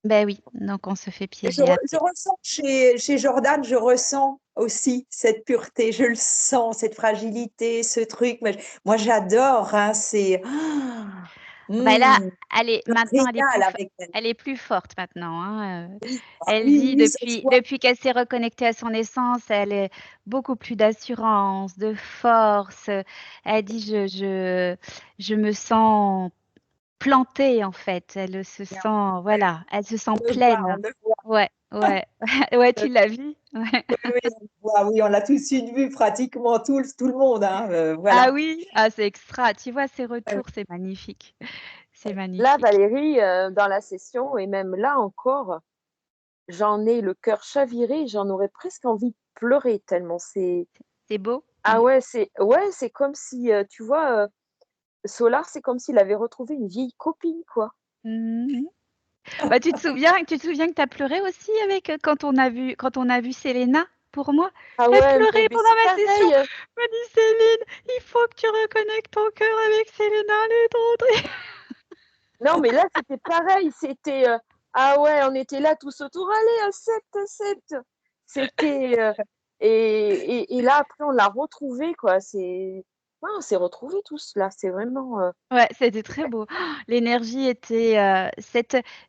Ben oui, donc on se fait Et piéger je après. ressens chez Jordan, je ressens aussi cette pureté, je le sens, cette fragilité, ce truc. Mais moi, j'adore, hein, c'est Ben là, je me maintenant, régale avec elle. elle est plus forte maintenant, hein. Oui, ah Elle oui, dit oui, ça se voit. depuis qu'elle s'est reconnectée à son essence, elle est beaucoup plus d'assurance, de force. Elle dit je me sens plantée en fait. Elle se Bien. sent, Ouais, voilà, elle se sent on le voit, on pleine. le voit. Ouais, ouais, ouais, tu l'as vu? Ouais. Oui, oui, on le voit. Oui, on l'a tous vu pratiquement tout le monde, hein, Ah voilà. oui, ah c'est extra. Tu vois ces Ouais, retours, c'est magnifique. C'est Là, magnifique. Valérie, dans la session et même là encore, j'en ai le cœur chaviré, j'en aurais presque envie de pleurer tellement c'est C'est beau. ah ouais, c'est comme si, tu vois, Solar, c'est comme s'il avait retrouvé une vieille copine, quoi. Mhm. Bah, tu te souviens que tu as pleuré aussi avec quand on a vu Selena pour moi. Ah Elle ouais, pleurait mais pendant c'est ma session. pareil, Elle m'a dit Céline, il faut que tu reconnectes ton cœur avec Selena, elle est trop triste. non, mais là, c'était pareil, c'était, ah ouais, on était là tous autour, allez, accepte. C'était, et là, après, on l'a retrouvé, quoi. Ouais, on s'est retrouvés tous, là. C'est vraiment, Ouais, c'était très beau. L'énergie était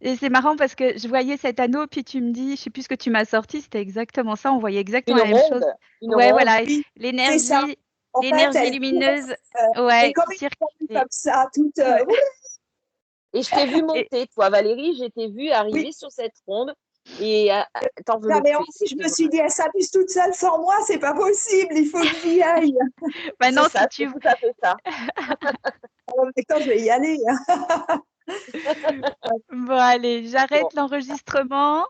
et c'est marrant parce que je voyais cet anneau, puis tu me dis, je sais plus ce que tu m'as sorti, c'était exactement ça, on voyait exactement une la même chose. ronde, une Ouais, ronde. voilà, Oui, c'est ça. l'énergie, En fait, l'énergie elle lumineuse, est ouais, comme qui une ronde circulait. comme ça, toute. Ouais. Et je t'ai vu Et monter, toi, Valérie, je t'ai vu Oui, arriver sur cette ronde et j'avais t'envelopper. envie, je me suis dit, elle s'amuse toute seule sans moi, c'est pas possible, il faut que j'y aille. C'est maintenant, ça, c'est tout à fait ça. En même temps, je vais y aller. bon, allez, Bon, j'arrête l'enregistrement.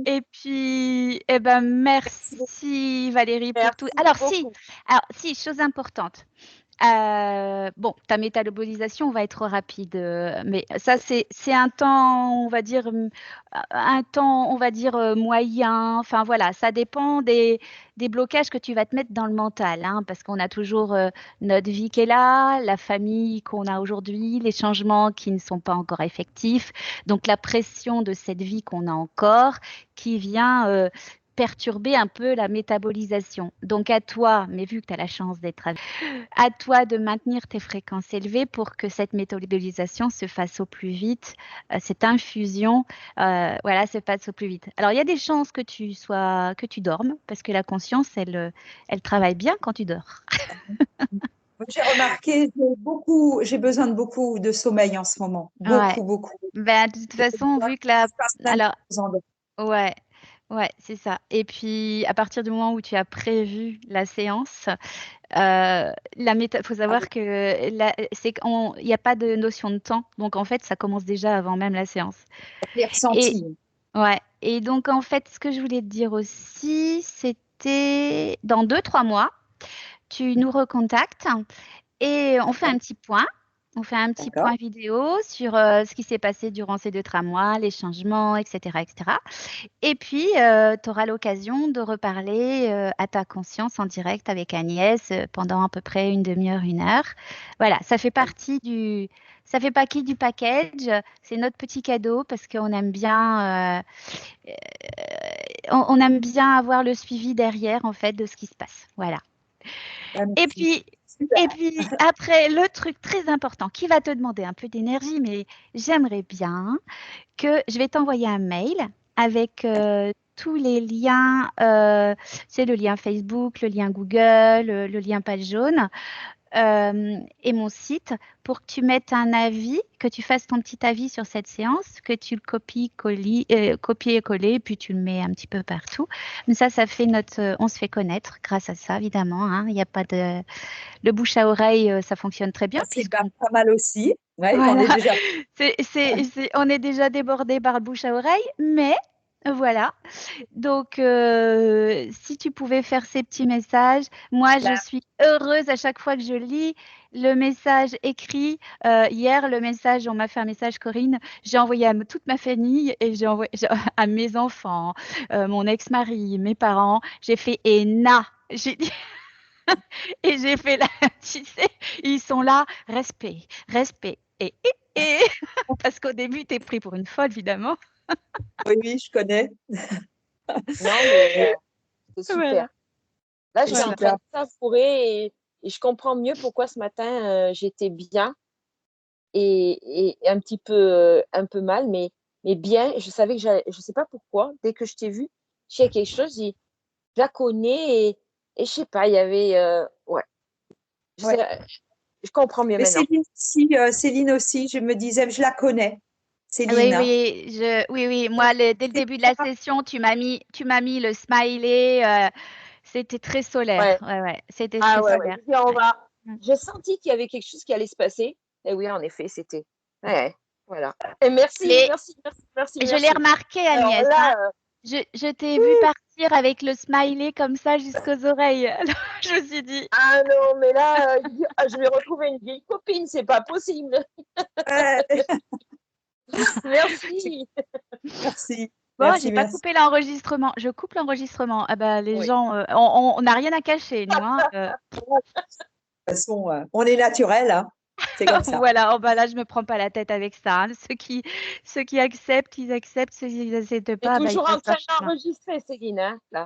Et puis, eh ben, merci Valérie pour tout. merci beaucoup. Alors si, chose importante. Bon, ta métabolisation va être rapide, mais ça c'est un temps, on va dire, moyen. Enfin voilà, ça dépend des blocages que tu vas te mettre dans le mental, hein, parce qu'on a toujours notre vie qui est là, la famille qu'on a aujourd'hui, les changements qui ne sont pas encore effectifs, donc la pression de cette vie qu'on a encore, qui vient perturber un peu la métabolisation. Donc à toi, mais vu que tu as la chance d'être à toi de maintenir tes fréquences élevées pour que cette métabolisation se fasse au plus vite, cette infusion, voilà, se passe au plus vite. Alors, il y a des chances que tu dormes, parce que la conscience, elle travaille bien quand tu dors. J'ai remarqué, j'ai besoin de beaucoup de sommeil en ce moment. Ouais. Beaucoup. Ben, de toute façon, vu que Je passe même alors, besoin de- ouais, ouais, c'est ça. Et puis, à partir du moment où tu as prévu la séance, faut Ah oui, savoir que il n'y a pas de notion de temps. Donc, en fait, ça commence déjà avant même la séance. je l'ai Et ressenti. ouais. Et donc, en fait, ce que je voulais te dire aussi, c'était dans 2, 3 mois, tu nous recontactes et on fait un petit point. On fait un petit D'accord. point vidéo sur ce qui s'est passé durant ces 2, 3 mois, les changements, etc., etc. Et puis, tu auras l'occasion de reparler à ta conscience en direct avec Agnès pendant à peu près une demi-heure, 1 heure. Voilà, ça fait partie du package. C'est notre petit cadeau parce qu'on aime bien, on aime bien avoir le suivi derrière en fait de ce qui se passe. Voilà. Ah, Et merci. puis, Super. et puis après, le truc très important qui va te demander un peu d'énergie, mais j'aimerais bien que je vais t'envoyer un mail avec tous les liens, c'est le lien Facebook, le lien Google, le lien page jaune et mon site pour que tu mettes un avis, que tu fasses ton petit avis sur cette séance, que tu le copies et coller, puis tu le mets un petit peu partout. Mais ça fait on se fait connaître grâce à ça, évidemment, hein. Il n'y a pas de, le bouche à oreille, ça fonctionne très bien Ça, c'est puisqu'on pas mal aussi. Ouais, j'en ai voilà, déjà. on est déjà débordé par le bouche à oreille, mais voilà. Donc, si tu pouvais faire ces petits messages, moi, je suis heureuse à chaque fois que je lis le message écrit. Hier, le message, on m'a fait un message, Corinne, j'ai envoyé à toute ma famille et j'ai envoyé à mes enfants, mon ex-mari, mes parents. J'ai fait ENA. J'ai dit et j'ai fait là, tu sais, ils sont là, respect, respect. Et. Parce qu'au début, tu es pris pour une folle, évidemment. Oui, oui, je connais. Non, mais c'est Voilà, super. Là, C'est j'étais en train super. de savourer et je comprends mieux pourquoi ce matin, j'étais bien et un peu mal, mais bien. Je savais que je sais pas pourquoi, dès que je t'ai vu, il y a quelque chose, je la connais et je sais pas, il y avait, ouais, je Ouais. sais, je comprends mieux Mais maintenant. Céline aussi, je me disais, je la connais, oui, Céline. Hein. oui, oui. Moi, dès le début de la session, tu m'as mis le smiley. C'était très solaire. Ouais. Ouais, ouais, c'était Ah très ouais, ouais. solaire. J'ai dit, on Ouais. va. Mm. J'ai senti qu'il y avait quelque chose qui allait se passer. Et oui, en effet, c'était. Ouais, voilà. Et merci, Mais merci, merci, merci, je l'ai merci. remarqué, Alors Agnès, là, hein. Je t'ai vu partir avec le smiley comme ça jusqu'aux oreilles. Alors, je me suis dit, Ah non, mais là, je vais retrouver une vieille copine, c'est pas possible. Ouais. Merci. Merci. bon, Merci, j'ai pas merci. coupé l'enregistrement. Je coupe l'enregistrement. Ah bah, les Oui. gens, on n'a rien à cacher, nous. Hein. De toute façon, on est naturel, hein. C'est comme ça. Voilà, oh bah là, je me prends pas la tête avec ça. Hein. Ceux qui acceptent, ils acceptent. Ceux qui n'acceptent T'es pas, bah, ils toujours en passent train leur chemin. d'enregistrer, Céline, hein, là.